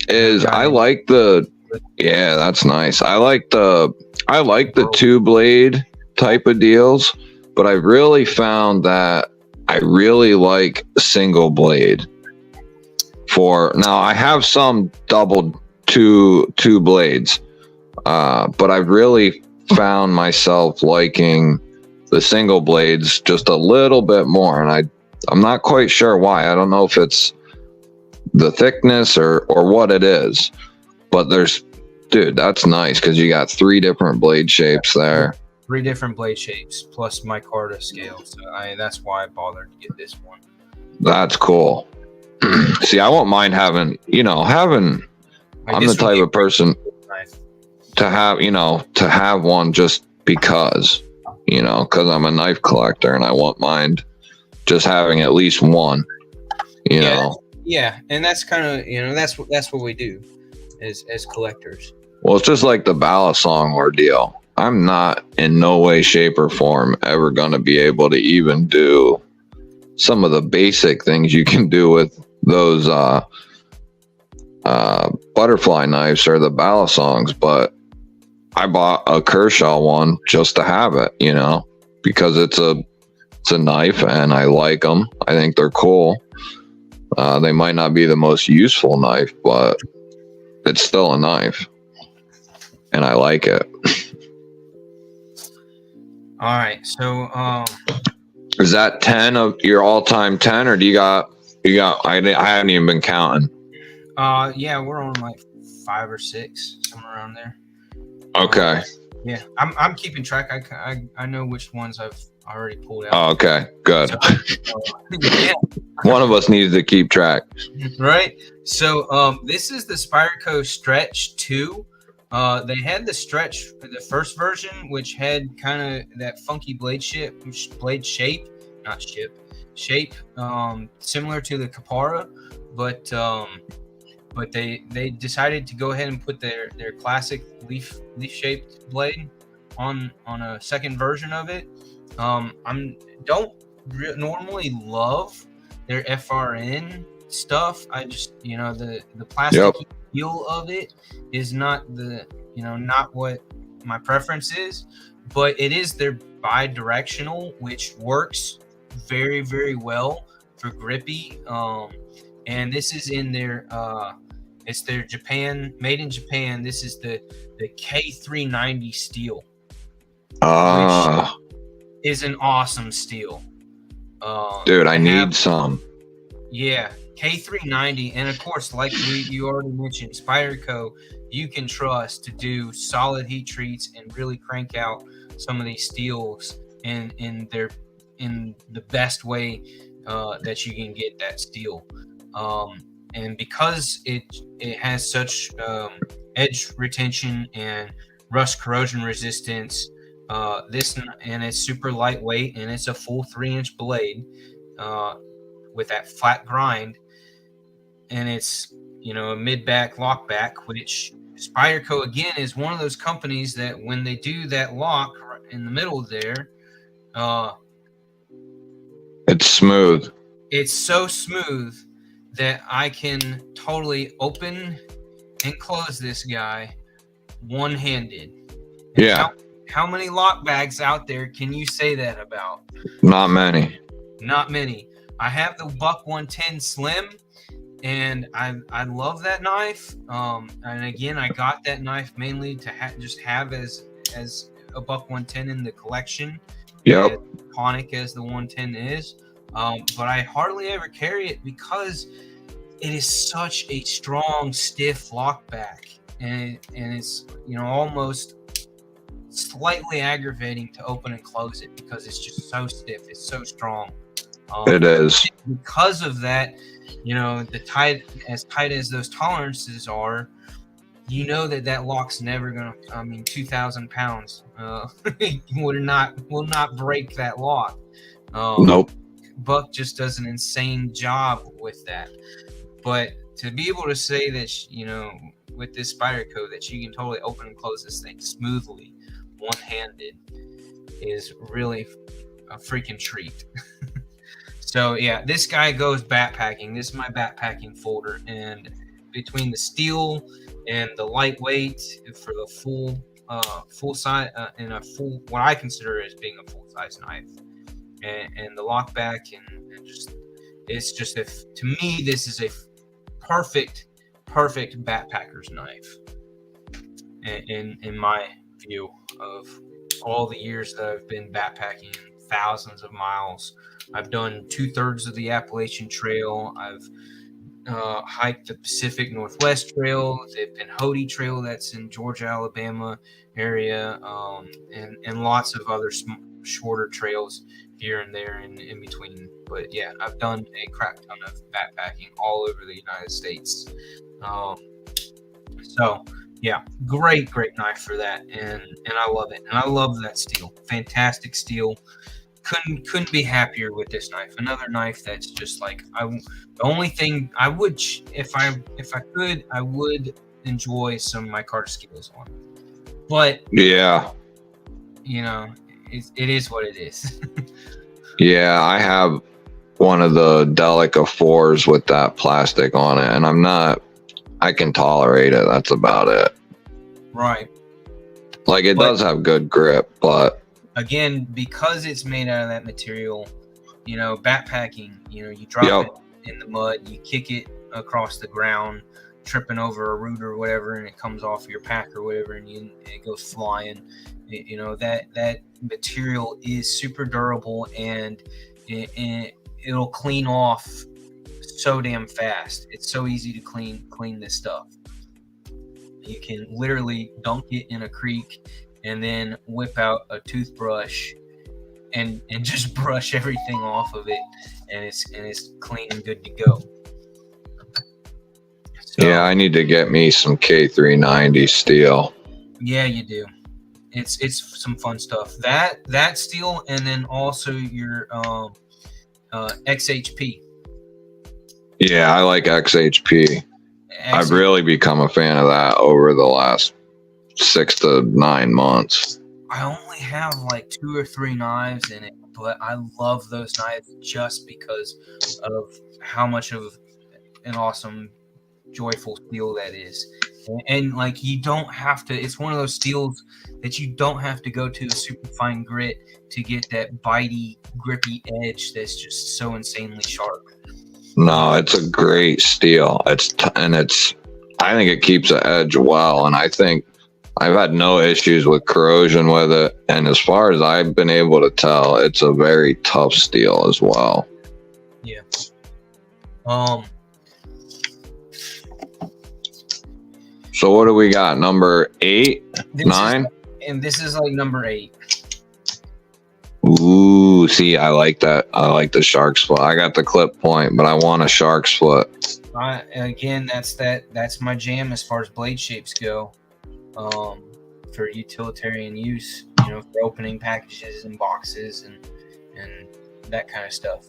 Speaker 1: is I like the. Yeah, that's nice. I like the 2-blade type of deals, but I've really found that I really like single blade. Now I have some double two blades, but I've really found myself liking the single blades just a little bit more, and I'm not quite sure why. I don't know if it's the thickness or what it is, but that's nice because you got 3 different blade shapes there.
Speaker 2: 3 different blade shapes plus micarta scale, so that's why I bothered to get this one.
Speaker 1: That's cool. See, I won't mind having. I'm the type of person to have one just because I'm a knife collector and I won't mind just having at least one.
Speaker 2: Yeah, and that's kind of that's what we do as collectors.
Speaker 1: Well, it's just like the Balisong ordeal. I'm not in no way, shape, or form ever going to be able to even do some of the basic things you can do with those butterfly knives or the Balisongs, but I bought a Kershaw one just to have it, because it's a knife and I like them. I think they're cool. They might not be the most useful knife, but it's still a knife and I like it.
Speaker 2: All right, so
Speaker 1: is that 10 of your all-time 10, or do you got? I haven't even been counting.
Speaker 2: Yeah, we're on like 5 or 6, somewhere around there.
Speaker 1: Okay.
Speaker 2: Yeah, I'm keeping track. I know which ones I've already pulled out.
Speaker 1: Oh, okay, good.
Speaker 2: So, yeah.
Speaker 1: One of us needs to keep track.
Speaker 2: Right. So this is the Spyderco Stretch 2. They had the Stretch, the first version, which had kind of that funky blade shape, similar to the Capara, but they decided to go ahead and put their classic leaf shaped blade on a second version of it. Don't normally love their FRN stuff. I just the plastic feel of it is not not what my preference is, but it is their bi-directional, which works very, very well for grippy. And this is in their it's their made in Japan. This is the K390 steel, which is an awesome steel.
Speaker 1: Dude, I need some.
Speaker 2: Yeah, K390, and of course, like you already mentioned, Spyderco, you can trust to do solid heat treats and really crank out some of these steels in the best way that you can get that steel. And because it has such edge retention and rust corrosion resistance, and it's super lightweight, and it's a full 3-inch blade. With that flat grind, and it's a mid-back lockback, which Spyderco again is one of those companies that when they do that lock in the middle there,
Speaker 1: it's smooth.
Speaker 2: It's so smooth that I can totally open and close this guy one-handed. And
Speaker 1: yeah.
Speaker 2: How many lock bags out there can you say that about?
Speaker 1: Not many.
Speaker 2: Not many. I have the Buck 110 Slim, and I love that knife. And again, I got that knife mainly to just have as a Buck 110 in the collection.
Speaker 1: Yep.
Speaker 2: As iconic as the 110 is, but I hardly ever carry it because it is such a strong, stiff lockback, and it's almost slightly aggravating to open and close it because it's just so stiff. It's so strong.
Speaker 1: It is.
Speaker 2: Because of that, as tight as those tolerances are, that lock's never gonna. 2,000 pounds will not break that lock.
Speaker 1: Nope.
Speaker 2: Buck just does an insane job with that. But to be able to say that, with this Spyderco, that you can totally open and close this thing smoothly, one-handed, is really a freaking treat. So yeah, this guy goes backpacking. This is my backpacking folder, and between the steel and the lightweight for the full size and a full, what I consider as being a full size knife, and the lockback, and just it's just to me this is a perfect backpacker's knife. In my view of all the years that I've been backpacking, thousands of miles. I've done 2/3 of the Appalachian Trail. I've hiked the Pacific Northwest Trail, the Pinhoti Trail that's in Georgia, Alabama area, and lots of other shorter trails here and there in between. But yeah, I've done a crap ton of backpacking all over the United States. So yeah, great knife for that, and I love it, and I love that steel. Fantastic steel. Couldn't be happier with this knife. Another knife that's just like the only thing I would, if I could, I would enjoy some micarta scales on. But
Speaker 1: yeah,
Speaker 2: it is what it is.
Speaker 1: Yeah, I have one of the Delica 4s with that plastic on it, and I can tolerate it. That's about it.
Speaker 2: Right.
Speaker 1: Like it does have good grip, but
Speaker 2: again, because it's made out of that material, backpacking, you drop it in the mud, you kick it across the ground, tripping over a root or whatever, and it comes off your pack or whatever, and it goes flying. That material is super durable, and it'll clean off so damn fast. It's so easy to clean this stuff. You can literally dunk it in a creek and then whip out a toothbrush and just brush everything off of it, and it's clean and good to go. So,
Speaker 1: yeah, I need to get me some K390 steel.
Speaker 2: Yeah, you do. It's some fun stuff. That steel, and then also your XHP.
Speaker 1: Yeah, I like XHP. I've really become a fan of that over the last 6 to 9 months.
Speaker 2: I only have like 2 or 3 knives in it, but I love those knives just because of how much of an awesome, joyful steel that is. And like, you don't have to, it's one of those steels that you don't have to go to a super fine grit to get that bitey, grippy edge that's just so insanely sharp.
Speaker 1: No, it's a great steel. I think it keeps the edge well, and I think I've had no issues with corrosion with it, and as far as I've been able to tell, it's a very tough steel as well.
Speaker 2: Yeah.
Speaker 1: So what do we got? Number 8, 9?
Speaker 2: And this is like number 8.
Speaker 1: Ooh, see, I like that. I like the shark's foot. I got the clip point, but I want a shark's foot.
Speaker 2: Again, that's my jam as far as blade shapes go. For utilitarian use, for opening packages and boxes and that kind of stuff.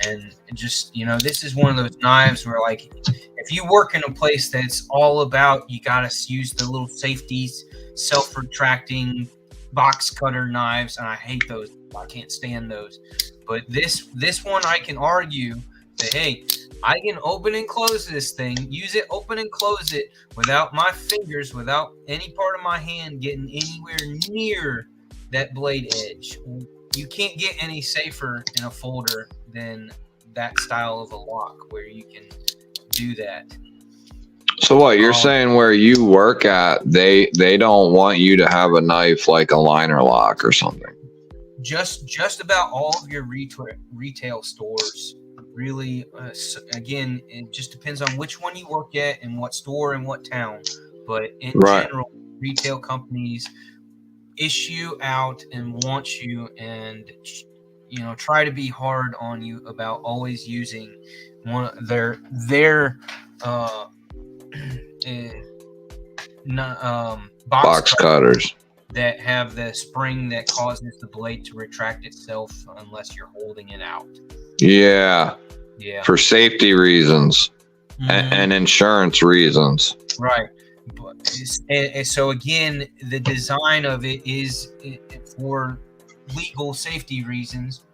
Speaker 2: And just, this is one of those knives where, like, if you work in a place that's all about, you got to use the little safeties, self-retracting box cutter knives, and I hate those. I can't stand those. But this one, I can argue that, hey, I can open and close this thing, use it, open and close it without my fingers, without any part of my hand getting anywhere near that blade edge. You can't get any safer in a folder than that style of a lock where you can do that.
Speaker 1: So what you're saying, where you work at, they don't want you to have a knife like a liner lock or something?
Speaker 2: Just about all of your retail stores. Really, again, it just depends on which one you work at and what store and what town. But in general, retail companies issue out and want you and try to be hard on you about always using one of their box
Speaker 1: cutters
Speaker 2: that have the spring that causes the blade to retract itself unless you're holding it out.
Speaker 1: Yeah. For safety reasons and insurance reasons.
Speaker 2: Right. And so again, the design of it is for legal safety reasons.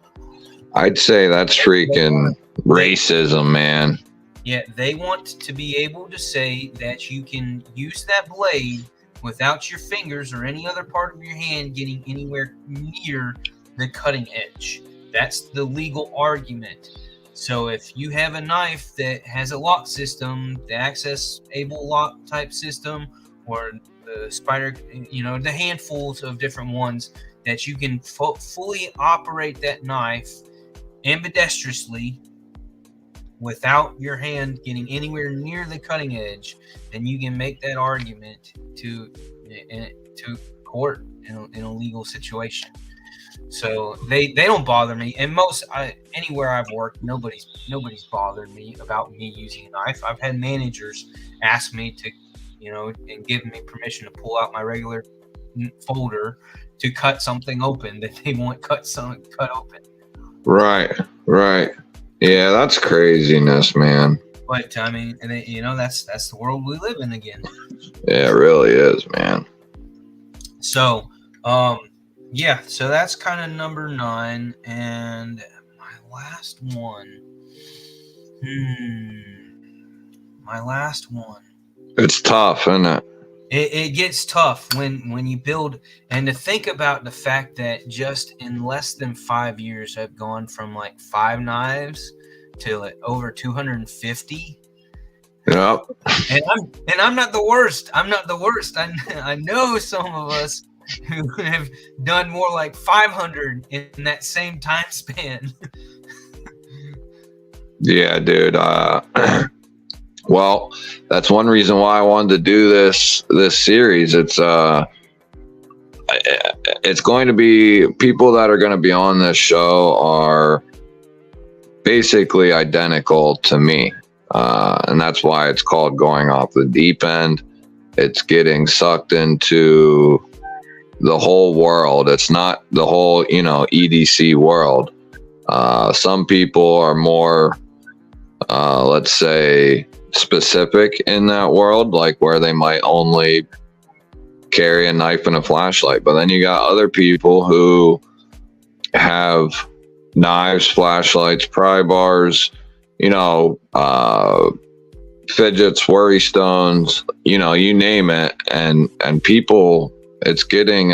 Speaker 1: I'd say that's freaking racism, man.
Speaker 2: Yeah, they want to be able to say that you can use that blade without your fingers or any other part of your hand getting anywhere near the cutting edge. That's the legal argument. So if you have a knife that has a lock system, the access able lock type system, or the spider, the handfuls of different ones that you can fully operate that knife ambidextrously without your hand getting anywhere near the cutting edge, then you can make that argument to court in a legal situation. So they don't bother me, and anywhere I've worked, nobody's bothered me about me using a knife. I've had managers ask me to, and give me permission to pull out my regular folder to cut something open that they want cut open. Right.
Speaker 1: Yeah, that's craziness, man.
Speaker 2: But I mean, and that's the world we live in again.
Speaker 1: Yeah, it really is, man.
Speaker 2: So, yeah, so that's kind of number 9, and my last one.
Speaker 1: It's tough, isn't it?
Speaker 2: It gets tough when you build, and to think about the fact that just in less than 5 years, I've gone from like 5 knives to like over 250.
Speaker 1: Yep.
Speaker 2: And I'm not the worst. I know some of us who have done more like 500 in that same time span.
Speaker 1: Yeah, dude. Well, that's one reason why I wanted to do this series. It's going to be, people that are going to be on this show are basically identical to me. And that's why it's called Going Off the Deep End. It's getting sucked into the whole world. It's not the whole, EDC world. Some people are more, let's say, specific in that world, like where they might only carry a knife and a flashlight. But then you got other people who have knives, flashlights, pry bars, fidgets, worry stones, you name it. And people, it's getting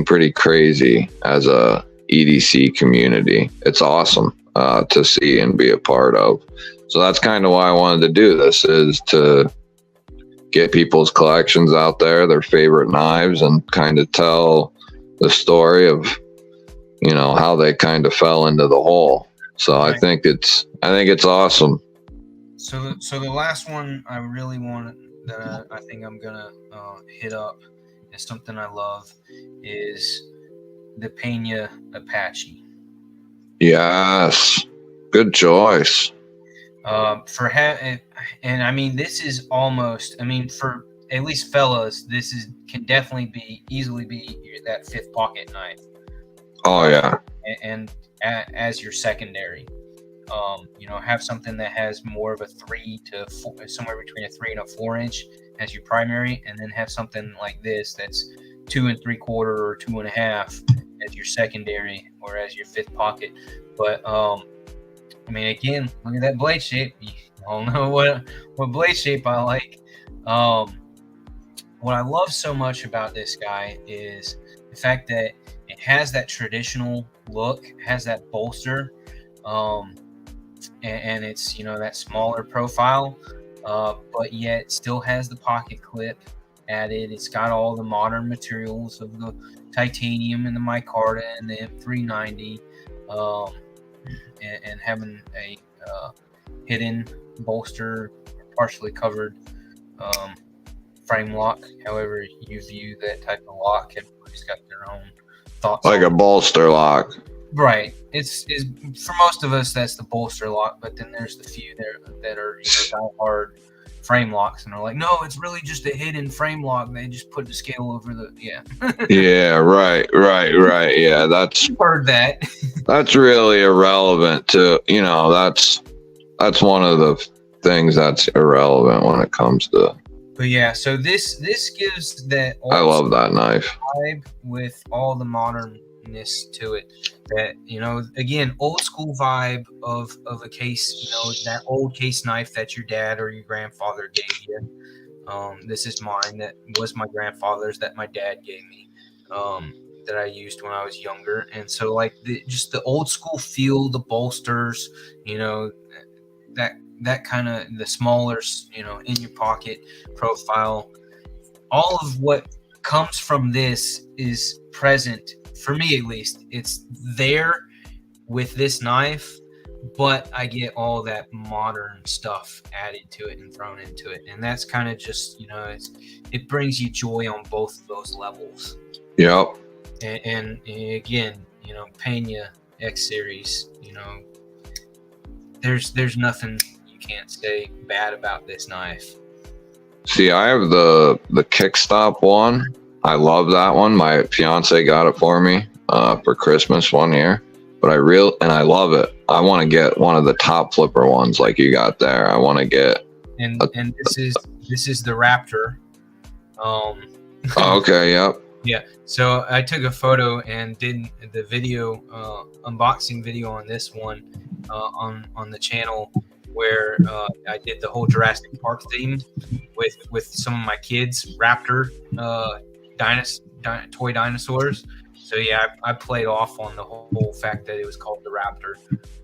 Speaker 1: pretty crazy as a EDC community. It's awesome to see and be a part of. So that's kind of why I wanted to do this, is to get people's collections out there, their favorite knives, and kind of tell the story of, you know, how they kind of fell into the hole. So I think it's awesome.
Speaker 2: So the last one I really want that I think I'm gonna hit up is something I love, is the Pena Apache.
Speaker 1: Yes, good choice.
Speaker 2: And I mean, this is almost, I mean, for at least fellas, can definitely easily be that fifth pocket knife.
Speaker 1: Oh yeah.
Speaker 2: And as your secondary, you know, have something that has more of a 3 to 4, somewhere between a 3 and a 4 inch as your primary, and then have something like this that's 2 3/4 or 2 1/2 as your secondary or as your fifth pocket. But I mean, again, look at that blade shape. You all know what blade shape I like. What I love so much about this guy is the fact that it has that traditional look, has that bolster, and it's, you know, that smaller profile, but yet still has the pocket clip added. It's got all the modern materials of the titanium and the micarta and the M390. And having a hidden bolster, partially covered frame lock. However you view that type of lock, everybody's got their own thoughts.
Speaker 1: Like a bolster lock.
Speaker 2: Right. It's for most of us that's the bolster lock, but then there's the few that are, you know, diehard frame locks and are like, no, it's really just a hidden frame lock. They just put the scale over the
Speaker 1: Yeah, right. Yeah, that's
Speaker 2: heard that.
Speaker 1: That's really irrelevant to, you know, that's one of the things that's irrelevant when it comes to.
Speaker 2: But yeah, so this gives that
Speaker 1: I love that knife
Speaker 2: vibe with all the modernness to it. That, you know, again, old school vibe of a case, you know, that old case knife that your dad or your grandfather gave you. This is mine. That was my grandfather's that my dad gave me. That I used when I was younger. And so like just the old school feel, the bolsters, you know, that kind of the smaller, you know, in your pocket profile, all of what comes from this is present for me, at least. It's there with this knife, but I get all that modern stuff added to it and thrown into it. And that's kind of just, you know, it brings you joy on both of those levels.
Speaker 1: Yep.
Speaker 2: And again, you know, Pena X Series, you know, there's nothing you can't say bad about this knife.
Speaker 1: See, I have the kickstop one. I love that one. My fiance got it for me for Christmas one year, but I love it. I want to get one of the top flipper ones like you got there. I want to get
Speaker 2: and this is the Raptor.
Speaker 1: Okay, yep.
Speaker 2: Yeah, so I took a photo and did the video, unboxing video on this one on the channel, where I did the whole Jurassic Park theme with some of my kids' Raptor toy dinosaurs. So yeah, I played off on the whole fact that it was called the Raptor.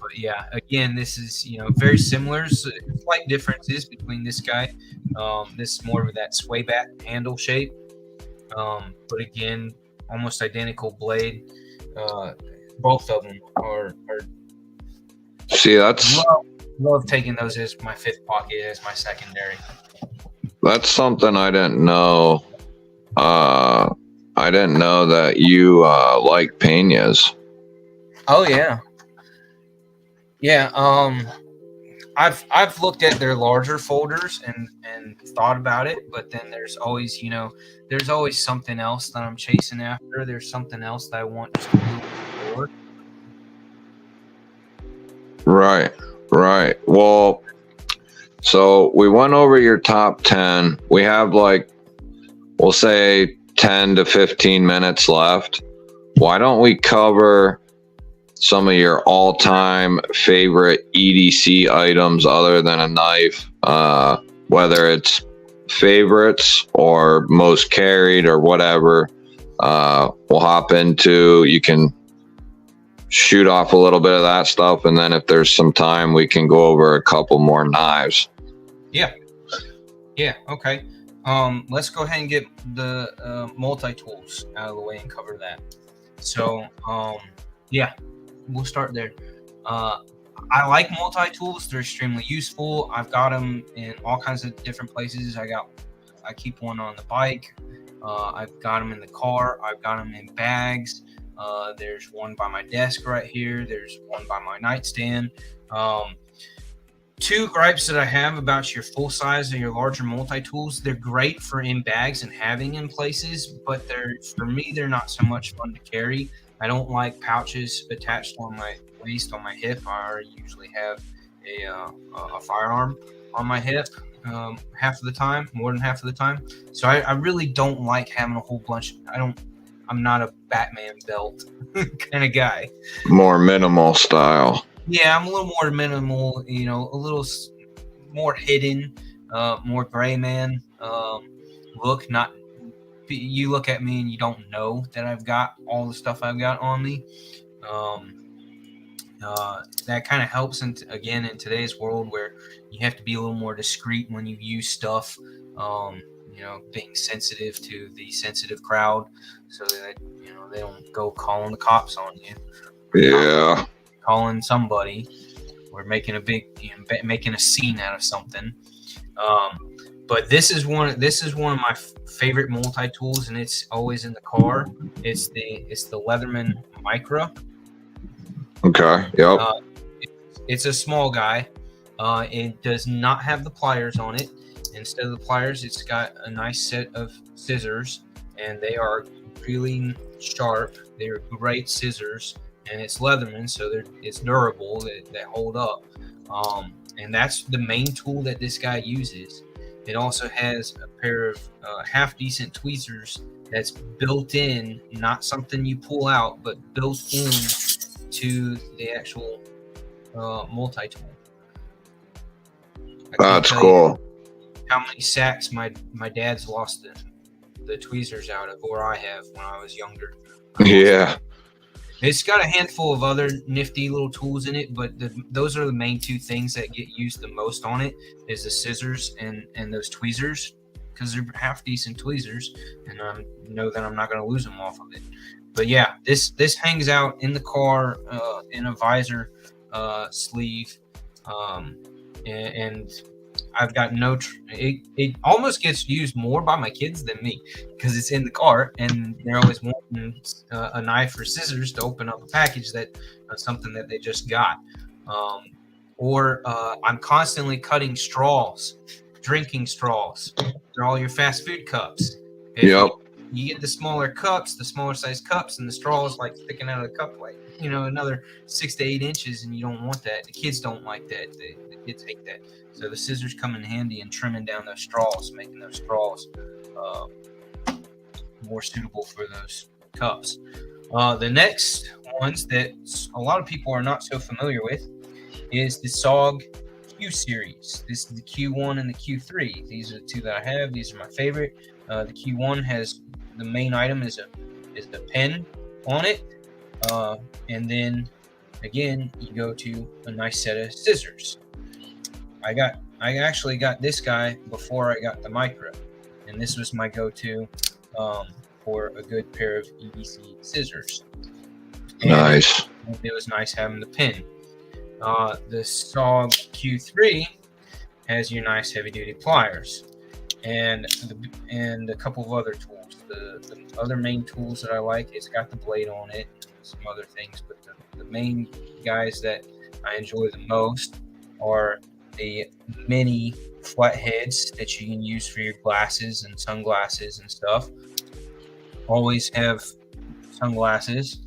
Speaker 2: But yeah, again, this is, you know, very similar. Slight differences between this guy. This is more of that sway back handle shape. But again, almost identical blade. Both of them are.
Speaker 1: See, that's
Speaker 2: love taking those as my fifth pocket, as my secondary.
Speaker 1: That's something I didn't know. I didn't know that you like Penas.
Speaker 2: Oh yeah, yeah. I've looked at their larger folders and thought about it, but then there's always, you know, there's always something else that I'm chasing after. There's something else that I want just a little bit more.
Speaker 1: Right. Well, so we went over your top 10. We have like, we'll say 10 to 15 minutes left. Why don't we cover some of your all-time favorite EDC items other than a knife, whether it's favorites or most carried or whatever. We'll hop into, you can shoot off a little bit of that stuff, and then if there's some time, we can go over a couple more knives.
Speaker 2: Yeah, okay. let's go ahead and get the multi-tools out of the way and cover that. So, yeah, we'll start there. I like multi-tools. They're extremely useful. I've got them in all kinds of different places. I keep one on the bike. I've got them in the car. I've got them in bags. There's one by my desk right here. There's one by my nightstand. Two gripes that I have about your full size or your larger multi-tools: they're great for in bags and having in places, but for me, they're not so much fun to carry. I don't like pouches attached on my waist, on my hip. I usually have a firearm on my hip half of the time, more than half of the time. So I really don't like having a whole bunch. I'm not a Batman belt kind of guy.
Speaker 1: More minimal style.
Speaker 2: Yeah, I'm a little more minimal, a little more hidden, more gray man look. Not you look at me and you don't know that I've got all the stuff I've got on me. That kind of helps in today's world where you have to be a little more discreet when you use stuff. Being sensitive to the sensitive crowd, so that they don't go calling the cops on you.
Speaker 1: Yeah.
Speaker 2: Calling somebody or making making a scene out of something. But this is one of my favorite multi-tools, and it's always in the car. It's the Leatherman Micra.
Speaker 1: Okay. Yep.
Speaker 2: It's a small guy. It does not have the pliers on it. Instead of the pliers, it's got a nice set of scissors, and they are really sharp. They're great scissors. And it's Leatherman, so it's durable. That hold up, and that's the main tool that this guy uses. It also has a pair of half decent tweezers that's built in, not something you pull out, but built in to the actual multi-tool.
Speaker 1: That's cool.
Speaker 2: How many sacks my dad's lost the tweezers out of, or I have when I was younger.
Speaker 1: Yeah.
Speaker 2: It's got a handful of other nifty little tools in it, but those are the main two things that get used the most on it, is the scissors and those tweezers, because they're half decent tweezers, and I know that I'm not going to lose them off of it. But yeah, this hangs out in the car in a visor sleeve, and I've got it almost gets used more by my kids than me, because it's in the car and they're always wanting a knife or scissors to open up a package something that they just got. Or I'm constantly cutting straws, drinking straws. They're all your fast food cups.
Speaker 1: Yep.
Speaker 2: You get the smaller cups, the smaller size cups, and the straw is like sticking out of the cup like, another 6 to 8 inches, and you don't want that. The kids don't like that. The kids hate that. So the scissors come in handy in trimming down those straws, making those straws more suitable for those cups. The next ones that a lot of people are not so familiar with is the SOG Q series. This is the Q1 and the Q3. These are the two that I have. These are my favorite. The Q1 has the main item is a pen on it, and then again you go to a nice set of scissors. I actually got this guy before I got the Micra, and this was my go-to for a good pair of EDC scissors. And
Speaker 1: nice.
Speaker 2: It was nice having the pin. The SOG Q3 has your nice heavy-duty pliers, and a couple of other tools. The other main tools that I like, it's got the blade on it, and some other things, but the main guys that I enjoy the most are the mini flatheads that you can use for your glasses and sunglasses and stuff. Always have sunglasses.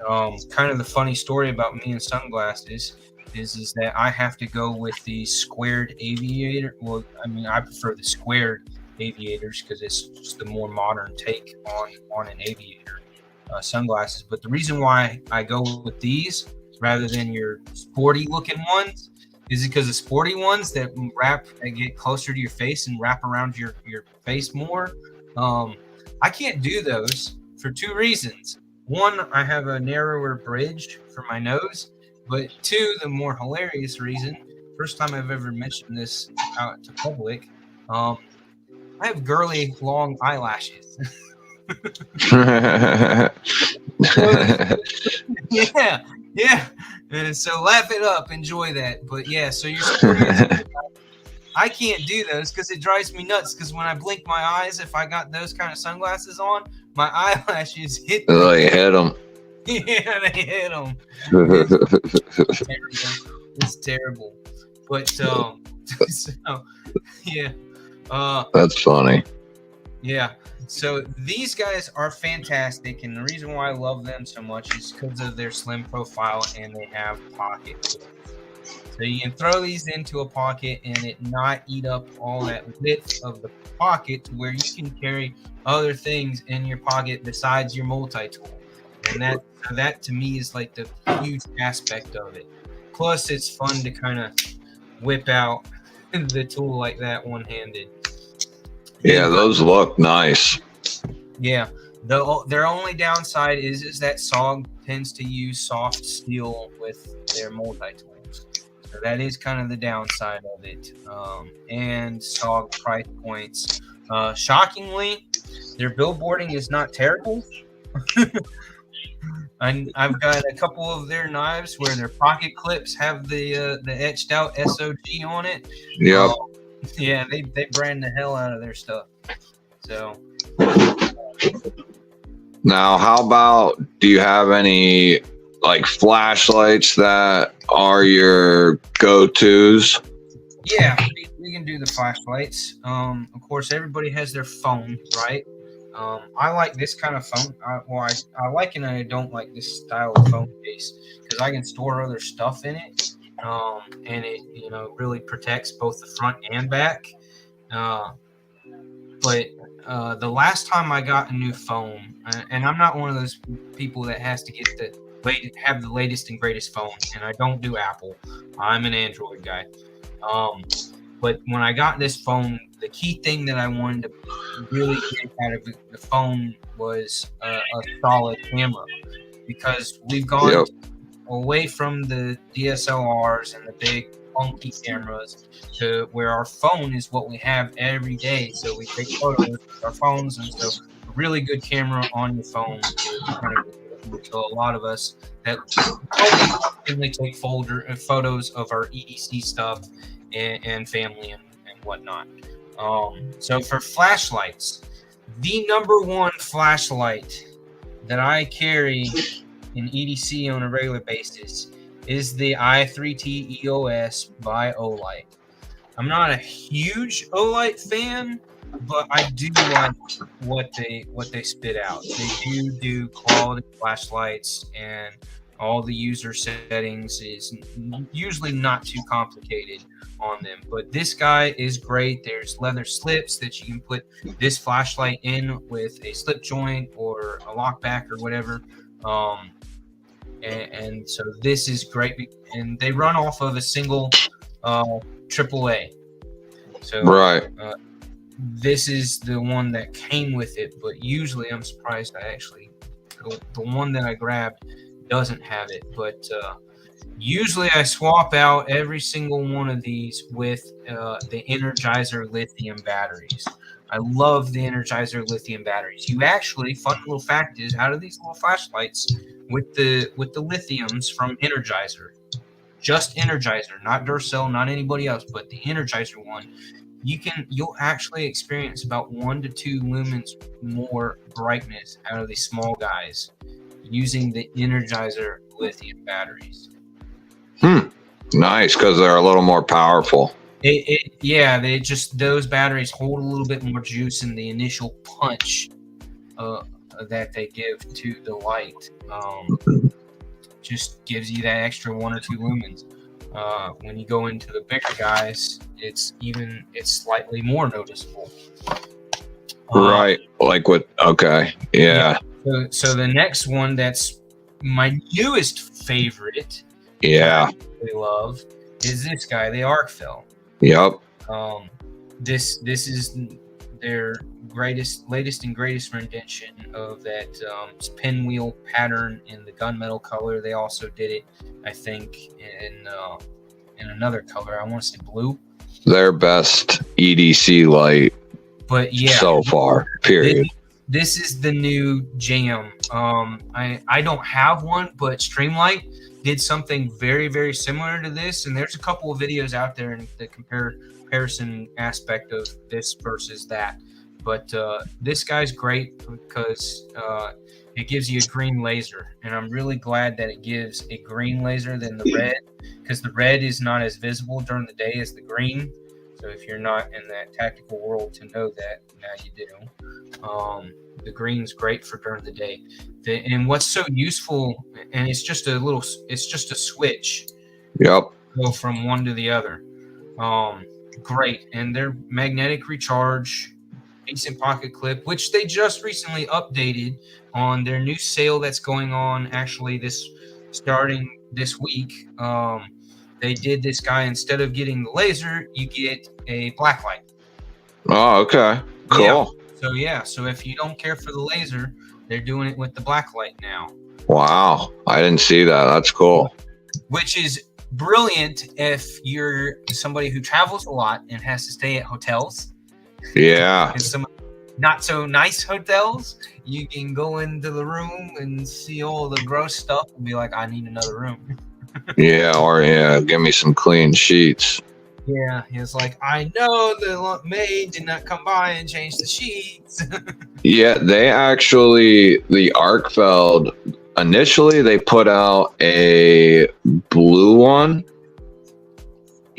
Speaker 2: Kind of the funny story about me and sunglasses is that I have to go with the squared aviator. Well, I mean, I prefer the squared aviators because it's just the more modern take on an aviator sunglasses. But the reason why I go with these rather than your sporty looking ones is because the sporty ones that get closer to your face and wrap around your face more, I can't do those for two reasons. One, I have a narrower bridge for my nose, but two, the more hilarious reason, first time I've ever mentioned this out to public, I I have girly long eyelashes. Yeah, yeah. And so laugh it up, enjoy that. But yeah, so you're sporting. I can't do those because it drives me nuts. Because when I blink my eyes, if I got those kind of sunglasses on, my eyelashes hit.
Speaker 1: They hit them.
Speaker 2: Yeah, they hit them. It's terrible. But so yeah.
Speaker 1: That's funny.
Speaker 2: Yeah. So these guys are fantastic, and the reason why I love them so much is because of their slim profile and they have pockets. So you can throw these into a pocket and it not eat up all that width of the pocket to where you can carry other things in your pocket besides your multi-tool. And that to me is like the huge aspect of it. Plus, it's fun to kind of whip out the tool like that one-handed.
Speaker 1: Yeah, those look nice.
Speaker 2: Yeah. Their only downside is that SOG tends to use soft steel with their multi-tools. So that is kind of the downside of it. And SOG price points. Shockingly, their billboarding is not terrible. I've got a couple of their knives where their pocket clips have the etched out SOG on it.
Speaker 1: Yep.
Speaker 2: Yeah, they brand the hell out of their stuff. So
Speaker 1: now, how about, do you have any like flashlights that are your go-tos?
Speaker 2: yeah, we can do the flashlights. Of course, everybody has their phone, right? I like this kind of phone. I like it and I don't like this style of phone case because I can store other stuff in it. And it, really protects both the front and back. But the last time I got a new phone, and I'm not one of those people that has to have the latest and greatest phone, and I don't do Apple. I'm an Android guy. But when I got this phone, the key thing that I wanted to really get out of the phone was a solid camera, because we've gone away from the DSLRs and the big funky cameras to where our phone is what we have every day. So we take photos with our phones, and so a really good camera on your phone is kind of important to a lot of us that only take photos of our EDC stuff and family and whatnot. So for flashlights, the number one flashlight that I carry in EDC on a regular basis is the i3T EOS by Olight. I'm not a huge Olight fan, but I do like what they spit out. They do quality flashlights, and all the user settings is usually not too complicated on them. But this guy is great. There's leather slips that you can put this flashlight in with a slip joint or a lock back or whatever. And so this is great, and they run off of a single AAA. So
Speaker 1: right.
Speaker 2: This is the one that came with it, but usually I'm surprised the one that I grabbed doesn't have it. But usually I swap out every single one of these with the Energizer lithium batteries. I love the Energizer lithium batteries. You actually, fun little fact is, out of these little flashlights with the lithiums from Energizer, just Energizer, not Duracell, not anybody else, but the Energizer one, you'll actually experience about 1 to 2 lumens more brightness out of these small guys using the Energizer lithium batteries.
Speaker 1: Nice, because they're a little more powerful.
Speaker 2: Those batteries hold a little bit more juice in the initial punch that they give to the light. Just gives you that extra 1 or 2 lumens. When you go into the bigger guys, it's slightly more noticeable.
Speaker 1: Right, yeah.
Speaker 2: So the next one that's my newest favorite,
Speaker 1: yeah,
Speaker 2: I really love, is this guy, the Arcfell.
Speaker 1: Yep.
Speaker 2: This is their latest and greatest rendition of that pinwheel pattern in the gunmetal color. They also did it, I think, in another color. I want to say blue.
Speaker 1: Their best EDC light.
Speaker 2: But yeah,
Speaker 1: so far, period.
Speaker 2: This is the new jam. I don't have one, but Streamlight did something very, very similar to this, and there's a couple of videos out there in the comparison aspect of this versus that. But this guy's great because it gives you a green laser, and I'm really glad that it gives a green laser than the red, because the red is not as visible during the day as the green. So if you're not in that tactical world to know that, now you do. The green's great for during the day. And what's so useful, and it's just a switch.
Speaker 1: Yep.
Speaker 2: Go from one to the other. Great. And their magnetic recharge, decent pocket clip, which they just recently updated on their new sale that's going on actually starting this week. They did this guy, instead of getting the laser, you get a black light.
Speaker 1: Oh, okay. Cool.
Speaker 2: So if you don't care for the laser, they're doing it with the black light now.
Speaker 1: Wow. I didn't see that. That's cool.
Speaker 2: Which is brilliant if you're somebody who travels a lot and has to stay at hotels.
Speaker 1: Yeah.
Speaker 2: And some not so nice hotels, you can go into the room and see all the gross stuff and be like, I need another room.
Speaker 1: Yeah, give me some clean sheets.
Speaker 2: Yeah, it's like, I know the maid did not come by and change the sheets.
Speaker 1: Yeah, the Arkfeld, initially they put out a blue one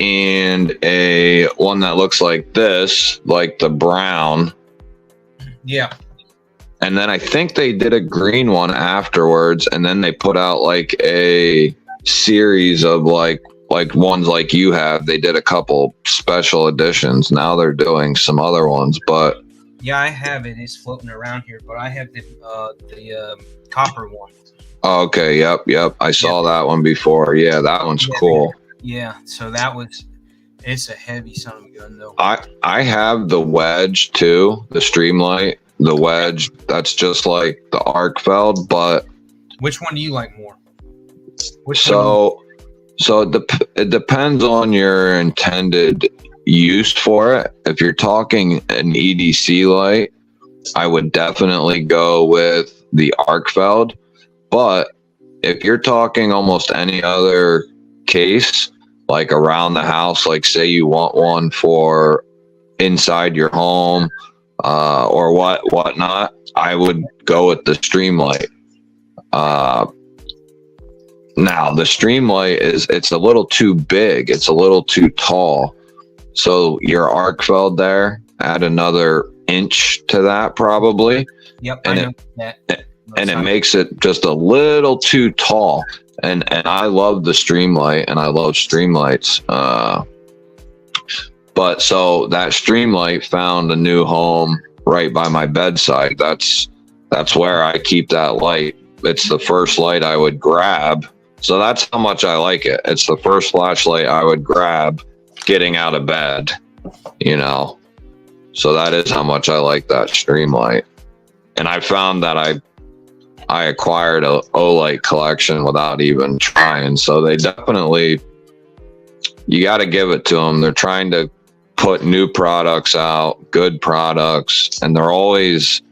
Speaker 1: and a one that looks like this, like the brown.
Speaker 2: Yeah.
Speaker 1: And then I think they did a green one afterwards, and then they put out like a series of like ones like you have. They did a couple special editions. Now they're doing some other ones, but
Speaker 2: yeah, I have it. It's floating around here, but I have the copper one.
Speaker 1: Okay, yep. I saw that one before. Yeah, that one's cool.
Speaker 2: Yeah, so it's a heavy son of a gun though.
Speaker 1: I have the wedge too, the Streamlight, the wedge. That's just like the Arkfeld, but
Speaker 2: which one do you like more?
Speaker 1: It depends on your intended use for it. If you're talking an EDC light, I would definitely go with the Arkfeld. But if you're talking almost any other case, like around the house, like say you want one for inside your home or whatnot, I would go with the Streamlight. Now the Streamlight it's a little too big. It's a little too tall. So your Arkfeld there, add another inch to that probably.
Speaker 2: Yep.
Speaker 1: And it makes it just a little too tall. And I love the Streamlight, and I love Streamlights. But so that Streamlight found a new home right by my bedside. That's where I keep that light. It's the first light I would grab. So that's how much I like it. It's the first flashlight I would grab getting out of bed, So that is how much I like that Streamlight. And I found that I acquired a Olight collection without even trying. So they definitely, you got to give it to them. They're trying to put new products out, good products, and they're always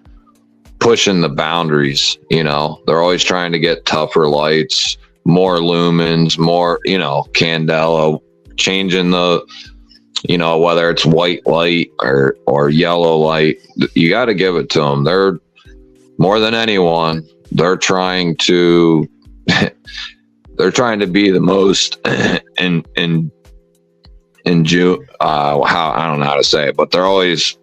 Speaker 1: pushing the boundaries. They're always trying to get tougher lights, more lumens, more, candela, changing the, whether it's white light or yellow light. You got to give it to them. They're more than anyone. They're trying to be the most I don't know how to say it, but they're always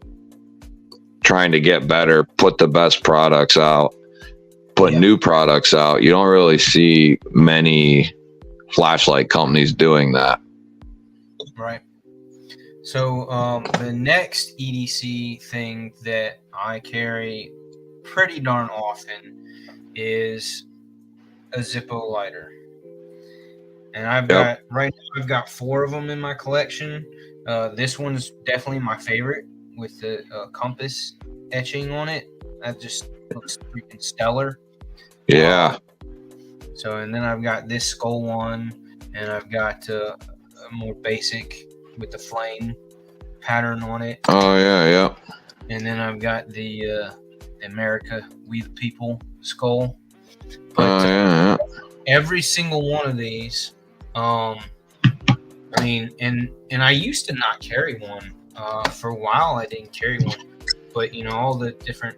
Speaker 1: trying to get better, put the best products out, put new products out. You don't really see many flashlight companies doing that.
Speaker 2: Right. So the next EDC thing that I carry pretty darn often is a Zippo lighter, and I've got 4 of them in my collection. This one's definitely my favorite with the compass etching on it. That just looks freaking stellar.
Speaker 1: Yeah.
Speaker 2: And then I've got this skull one, and I've got a more basic with the flame pattern on it.
Speaker 1: Oh yeah.
Speaker 2: and then I've got the America We the People skull. But
Speaker 1: yeah.
Speaker 2: every single one of these, I mean, and I used to not carry one. For a while, I didn't carry one, but all the different,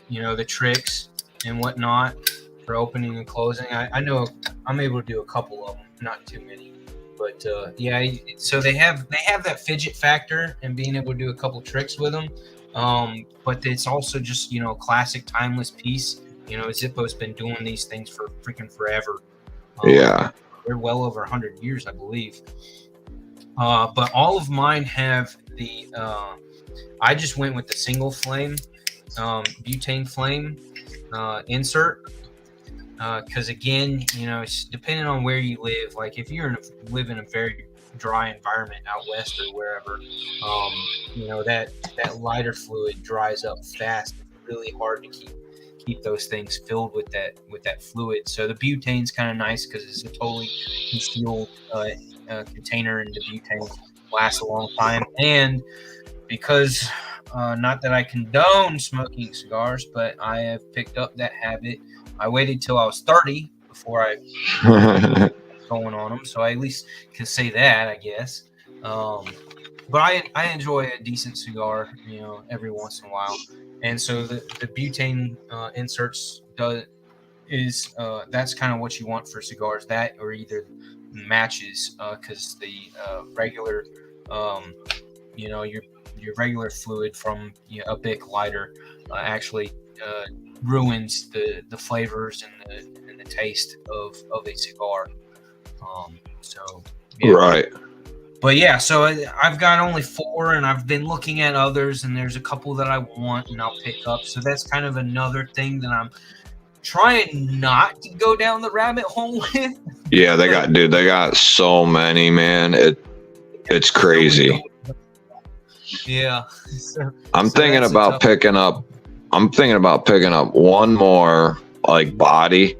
Speaker 2: the tricks and whatnot for opening and closing. I know I'm able to do a couple of them, not too many, but yeah. So they have that fidget factor and being able to do a couple tricks with them. But it's also just classic timeless piece. Zippo's been doing these things for freaking forever.
Speaker 1: Yeah,
Speaker 2: they're well over 100 years, I believe. But all of mine have the. I just went with the single flame, butane flame insert. Because again, it's depending on where you live. Like if you live in a very dry environment out west or wherever, that lighter fluid dries up fast. It's really hard to keep those things filled with that fluid. So the butane's kind of nice because it's a totally concealed container, and the butane lasts a long time. And because not that I condone smoking cigars, but I have picked up that habit. I waited till I was 30 before I going on them, so I at least can say that, I guess. But I enjoy a decent cigar, every once in a while. And so the butane inserts that's kind of what you want for cigars. That or either matches, because the regular, your regular fluid from a big lighter actually ruins the flavors and the taste of a cigar. So yeah.
Speaker 1: Right.
Speaker 2: But yeah, so I've got only 4, and I've been looking at others, and there's a couple that I want and I'll pick up. So that's kind of another thing that I'm trying not to go down the rabbit hole with.
Speaker 1: Yeah, they got so many, man. It's crazy.
Speaker 2: Yeah.
Speaker 1: I'm thinking about picking up one more like body,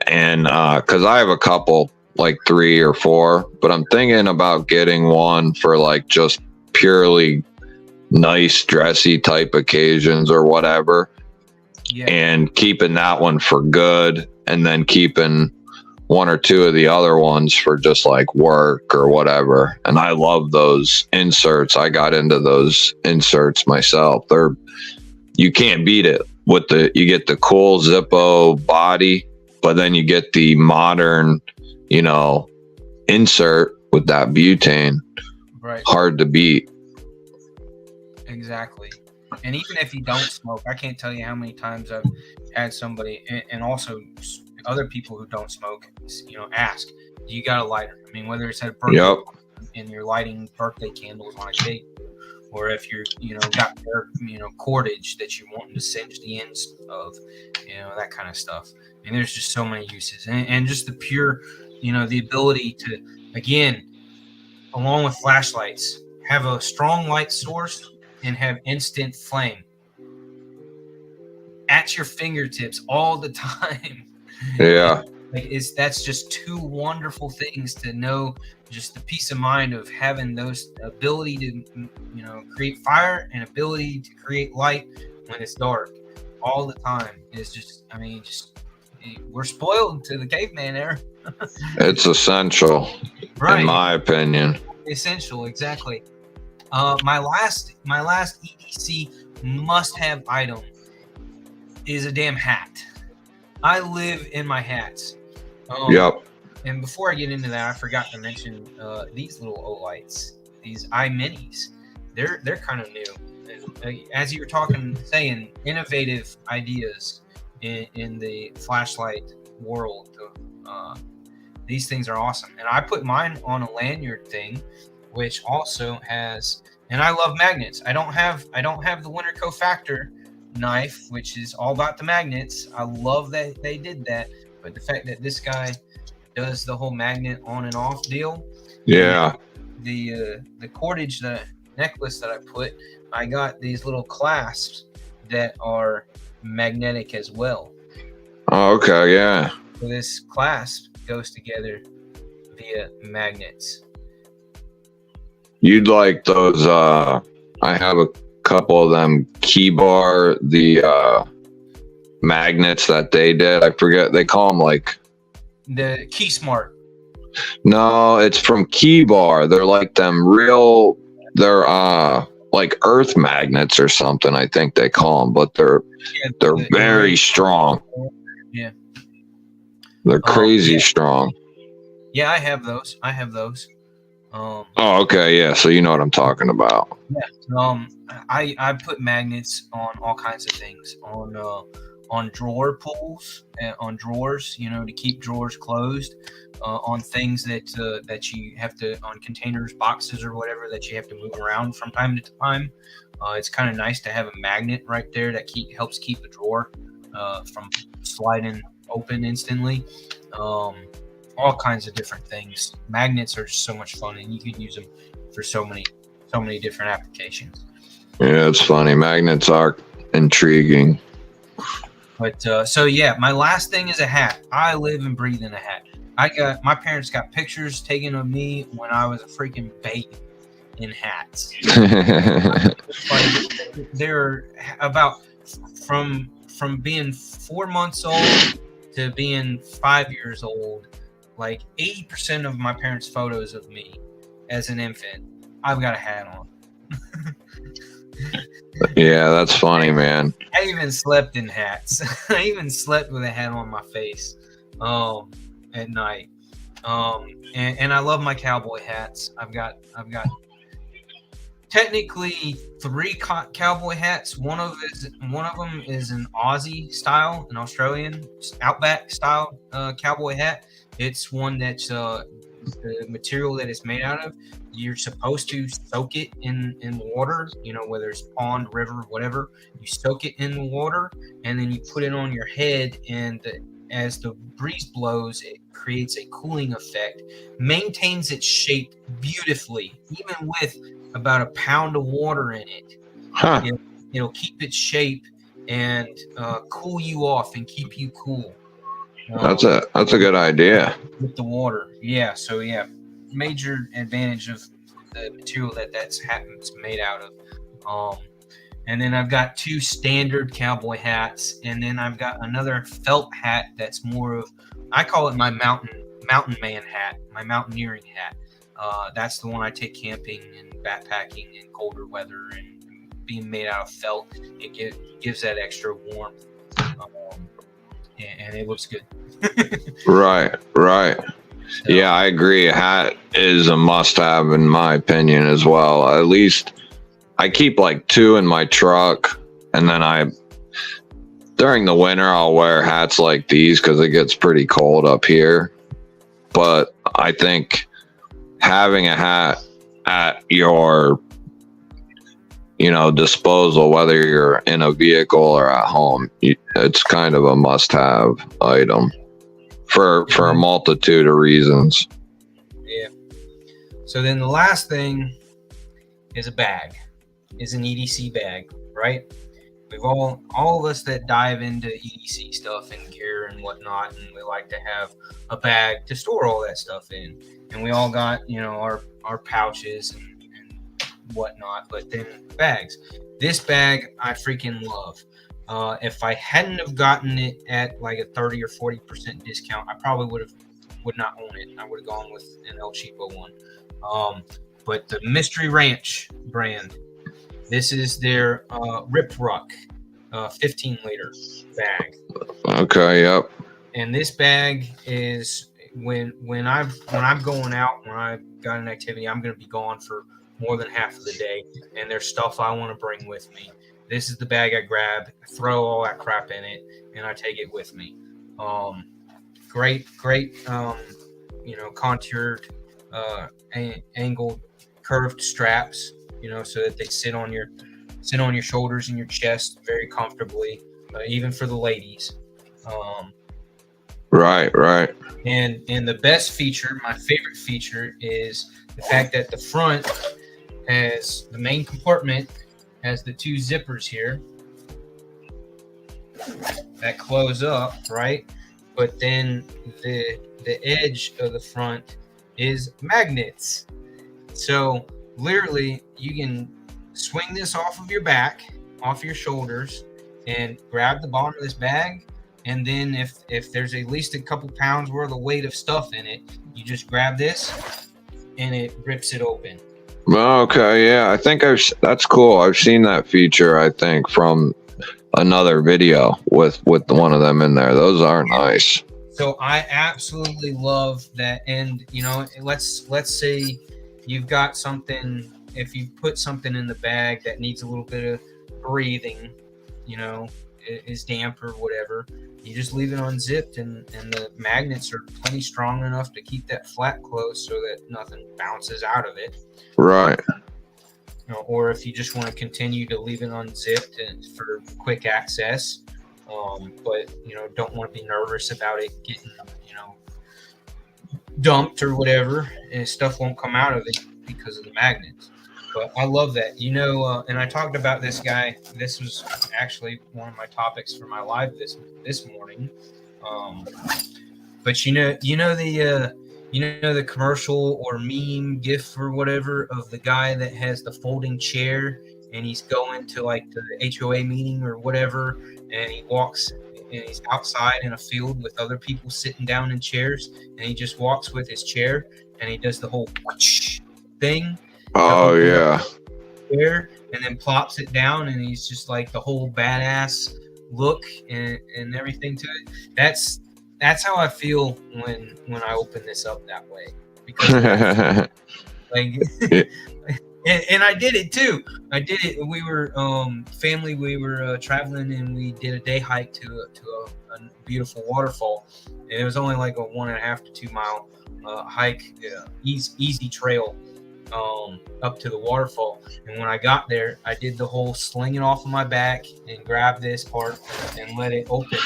Speaker 1: and because I have a couple, like 3 or 4, but I'm thinking about getting one for like just purely nice dressy type occasions or whatever. Yeah. And keeping that one for good, and then keeping 1 or 2 of the other ones for just like work or whatever. And I love those inserts. I got into those inserts myself. You can't beat it you get the cool Zippo body, but then you get the modern, insert with that butane.
Speaker 2: Right.
Speaker 1: Hard to beat.
Speaker 2: Exactly. And even if you don't smoke, I can't tell you how many times I've had somebody, and also other people who don't smoke, ask, do you got a lighter? I mean, whether it's at a birthday,
Speaker 1: yep,
Speaker 2: and you're lighting birthday candles on a cake, or if you're, got cordage that you're wanting to singe the ends of, that kind of stuff. And there's just so many uses, and just the pure, the ability to, again, along with flashlights, have a strong light source and have instant flame at your fingertips all the time.
Speaker 1: Yeah.
Speaker 2: That's just 2 wonderful things to know. Just the peace of mind of having those ability to, create fire and ability to create light when it's dark all the time. It's just, we're spoiled to the caveman era.
Speaker 1: It's essential, right, in my opinion.
Speaker 2: Essential, exactly. My last EDC must-have item is a damn hat. I live in my hats.
Speaker 1: Yep.
Speaker 2: And before I get into that, I forgot to mention these little Olights, these iMinis. They're kind of new. As you were saying, innovative ideas in the flashlight world. These things are awesome, and I put mine on a lanyard thing, which also has. And I love magnets. I don't have the Winter Cofactor knife, which is all about the magnets. I love that they did that, but the fact that this guy does the whole magnet on and off deal.
Speaker 1: Yeah.
Speaker 2: The cordage, the necklace that I got these little clasps that are magnetic as well.
Speaker 1: Oh, okay, yeah.
Speaker 2: So this clasp goes together via magnets.
Speaker 1: You'd like those. I have couple of them key bar, the magnets that they did. I forget, they call them like,
Speaker 2: the Key Smart.
Speaker 1: no, it's from Key Bar. They're like them real, they're like earth magnets or something, I think they call them, but they're very strong.
Speaker 2: Yeah.
Speaker 1: They're crazy strong.
Speaker 2: Yeah, I have those.
Speaker 1: Oh, okay, yeah. So you know what I'm talking about.
Speaker 2: Yeah. I put magnets on all kinds of things, on drawer pulls, on drawers, to keep drawers closed, on things that you have to, on containers, boxes, or whatever that you have to move around from time to time. It's kind of nice to have a magnet right there that helps keep the drawer from sliding open instantly. All kinds of different things. Magnets are just so much fun, and you can use them for so many different applications.
Speaker 1: Yeah, it's funny. Magnets are intriguing.
Speaker 2: But so yeah, my last thing is a hat. I live and breathe in a hat. My parents got pictures taken of me when I was a freaking baby in hats. They're about from being 4 months old to being 5 years old. Like 80% of my parents' photos of me as an infant, I've got a hat on.
Speaker 1: Yeah, that's funny, man.
Speaker 2: I even slept in hats. I even slept with a hat on my face at night. And I love my cowboy hats. I've got technically 3 cowboy hats. One of them is an Aussie style, an Australian outback style cowboy hat. It's one that's the material that it's made out of. You're supposed to soak it in water, whether it's pond, river, whatever. You soak it in the water, and then you put it on your head, and as the breeze blows, it creates a cooling effect, maintains its shape beautifully, even with about a pound of water in it.
Speaker 1: Huh.
Speaker 2: It'll keep its shape and cool you off and keep you cool.
Speaker 1: That's a good idea.
Speaker 2: With the water. Yeah. So yeah, major advantage of the material that's made out of. And then I've got 2 standard cowboy hats, and then I've got another felt hat that's more of, I call it my mountain man hat, my mountaineering hat. That's the one I take camping and backpacking in colder weather, and being made out of felt, it gives that extra warmth, and it looks good.
Speaker 1: Right. So, yeah, I agree. A hat is a must-have in my opinion as well. At least I keep like 2 in my truck, and then during the winter I'll wear hats like these because it gets pretty cold up here. But I think having a hat at your disposal, whether you're in a vehicle or at home, it's kind of a must-have item for a multitude of reasons.
Speaker 2: Yeah. So then the last thing is a bag, is an EDC bag, right? We've all of us that dive into EDC stuff and gear and whatnot, and we like to have a bag to store all that stuff in. And we all got, our pouches and whatnot, but then bags. This bag I freaking love. If I hadn't have gotten it at like a 30 or 40% discount, I probably would not own it. I would have gone with an El Cheapo one. But the Mystery Ranch brand, this is their Rip Ruck 15-liter bag.
Speaker 1: Okay, yep.
Speaker 2: And this bag is when I'm going out, when I've got an activity, I'm going to be gone for more than half of the day, and there's stuff I want to bring with me. This is the bag I grab, throw all that crap in it, and I take it with me. Great, contoured, angled, curved straps, so that they sit on your shoulders and your chest very comfortably, even for the ladies.
Speaker 1: Right.
Speaker 2: And the best feature, my favorite feature, is the fact that the front has the main compartment, has the 2 zippers here that close up, right? But then the edge of the front is magnets. So literally you can swing this off of your back, off your shoulders, and grab the bottom of this bag. And then if there's at least a couple pounds worth of weight of stuff in it, you just grab this and it rips it open.
Speaker 1: Okay, yeah, I think that's cool. I've seen that feature, I think, from another video with one of them in there. Those are nice.
Speaker 2: So I absolutely love that. And let's say you've got something, if you put something in the bag that needs a little bit of breathing, is damp or whatever, you just leave it unzipped, and the magnets are plenty strong enough to keep that flap closed so that nothing bounces out of it.
Speaker 1: Right.
Speaker 2: Or if you just want to continue to leave it unzipped and for quick access, but don't want to be nervous about it getting dumped or whatever, and stuff won't come out of it because of the magnets. But I love that, and I talked about this guy. This was actually one of my topics for my live this morning. But the commercial or meme gif or whatever of the guy that has the folding chair, and he's going to like the HOA meeting or whatever, and he walks and he's outside in a field with other people sitting down in chairs, and he just walks with his chair and he does the whole whoosh thing.
Speaker 1: Oh yeah.
Speaker 2: Chair, and then plops it down, and he's just like the whole badass look and everything to it. That's how I feel when I open this up that way, because and I did it too. I did it. We were family. We were traveling, and we did a day hike to a beautiful waterfall. And it was only like a 1.5 to 2 mile hike, easy trail up to the waterfall. And when I got there, I did the whole sling it off of my back and grab this part and let it open.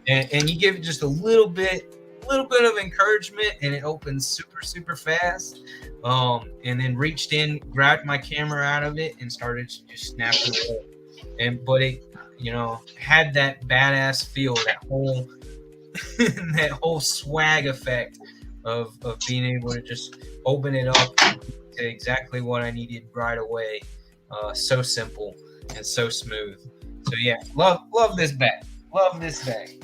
Speaker 2: and you give it just a little bit of encouragement, and it opens super, super fast. And then reached in, grabbed my camera out of it, and started just snapping it up. But it, had that badass feel, that whole swag effect of being able to just open it up to exactly what I needed right away. So simple and so smooth. So yeah, love this bag. Love this bag.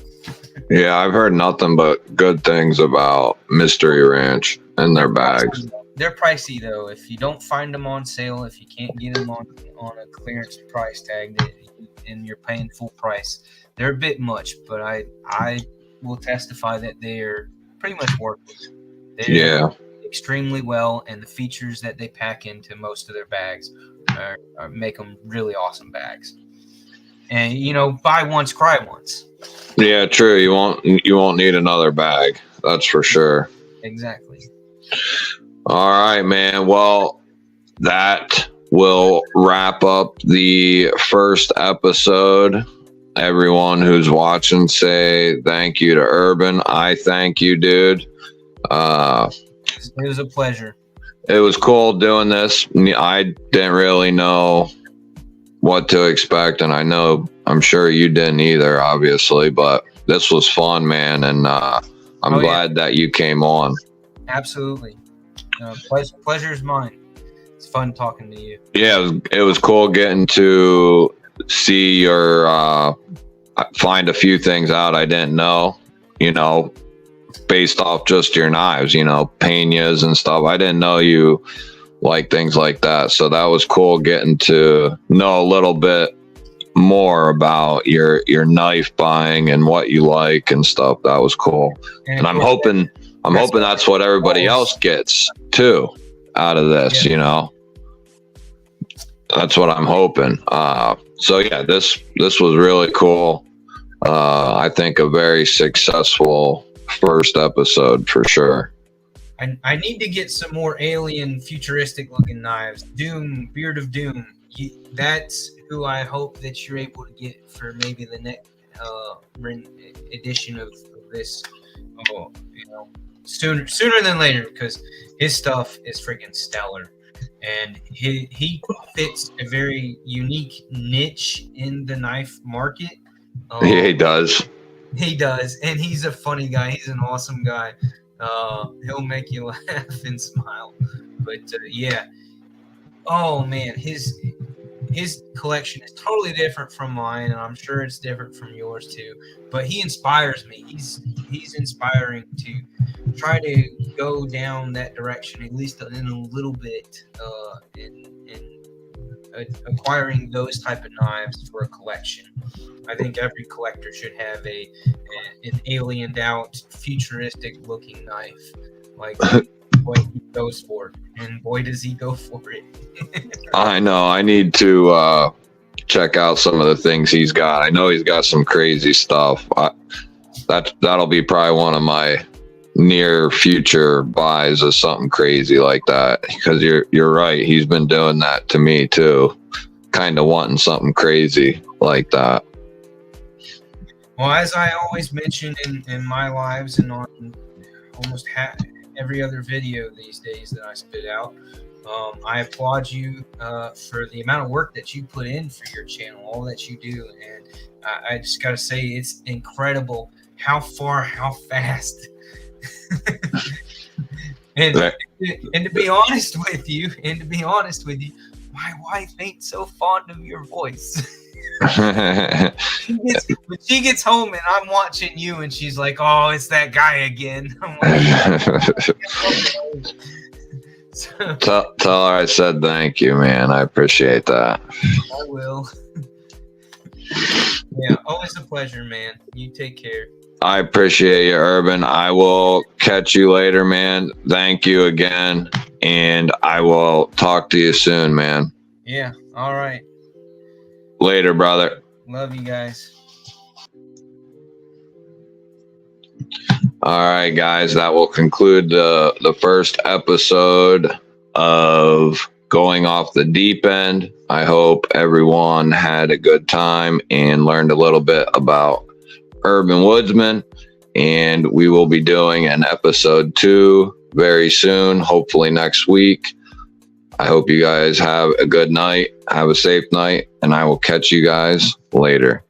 Speaker 1: Yeah, I've heard nothing but good things about Mystery Ranch and their bags.
Speaker 2: They're pricey though. If you don't find them on sale, if you can't get them on a clearance price tag, and you're paying full price, they're a bit much. But I will testify that they're pretty much worth it. They're extremely well, and the features that they pack into most of their bags make them really awesome bags. And buy once, cry once.
Speaker 1: Yeah, true. You won't need another bag. That's for sure.
Speaker 2: Exactly.
Speaker 1: All right, man. Well, that will wrap up the first episode. Everyone who's watching, say thank you to Urban. I thank you, dude.
Speaker 2: It was a pleasure.
Speaker 1: It was cool doing this. I didn't really know what to expect, and I'm sure you didn't either, obviously, but this was fun, man, and I'm glad that you came on.
Speaker 2: Absolutely. Pleasure's mine. It's fun talking to you.
Speaker 1: Yeah, it was cool getting to see your find a few things out I didn't know, based off just your knives, peñas and stuff. I didn't know you like things like that, so that was cool getting to know a little bit more about your knife buying and what you like and stuff. That was cool, and I'm hoping that's what everybody else gets too out of this. That's what I'm hoping. So yeah, this was really cool. I think a very successful first episode for sure.
Speaker 2: I need to get some more alien, futuristic looking knives. Doom, Beard of Doom. That's who I hope that you're able to get for maybe the next edition of this. Sooner than later, because his stuff is freaking stellar, and he fits a very unique niche in the knife market.
Speaker 1: Yeah, he does.
Speaker 2: He does, and he's a funny guy. He's an awesome guy. He'll make you laugh and smile. But yeah, Oh man, his collection is totally different from mine, and I'm sure it's different from yours too. But he inspires me. He's inspiring to try to go down that direction, at least in a little bit, in acquiring those type of knives for a collection. I think every collector should have an aliened out, futuristic looking knife, like what he goes for, and boy does he go for it.
Speaker 1: I know. I need to check out some of the things he's got. I know he's got some crazy stuff. That'll be probably one of my near future buys of something crazy like that, because you're right. He's been doing that to me too, kind of wanting something crazy like that.
Speaker 2: Well, as I always mention in my lives and on almost every other video these days that I spit out, I applaud you for the amount of work that you put in for your channel, all that you do. And I just got to say, it's incredible how fast. and to be honest with you, my wife ain't so fond of your voice. When she gets home and I'm watching you and she's like, "Oh, it's that guy again." I'm like, so,
Speaker 1: tell her I said thank you, man. I appreciate that.
Speaker 2: I will. Yeah, always a pleasure, man. You take care.
Speaker 1: I appreciate you, Urban. I will catch you later, man. Thank you again, and I will talk to you soon, man.
Speaker 2: Yeah, all right.
Speaker 1: Later, brother.
Speaker 2: Love you guys.
Speaker 1: All right, guys, that will conclude the first episode of Going Off the Deep End. I hope everyone had a good time and learned a little bit about UrbanWoodsman, and we will be doing an episode 2 very soon, hopefully next week. I hope you guys have a good night, have a safe night, and I will catch you guys later.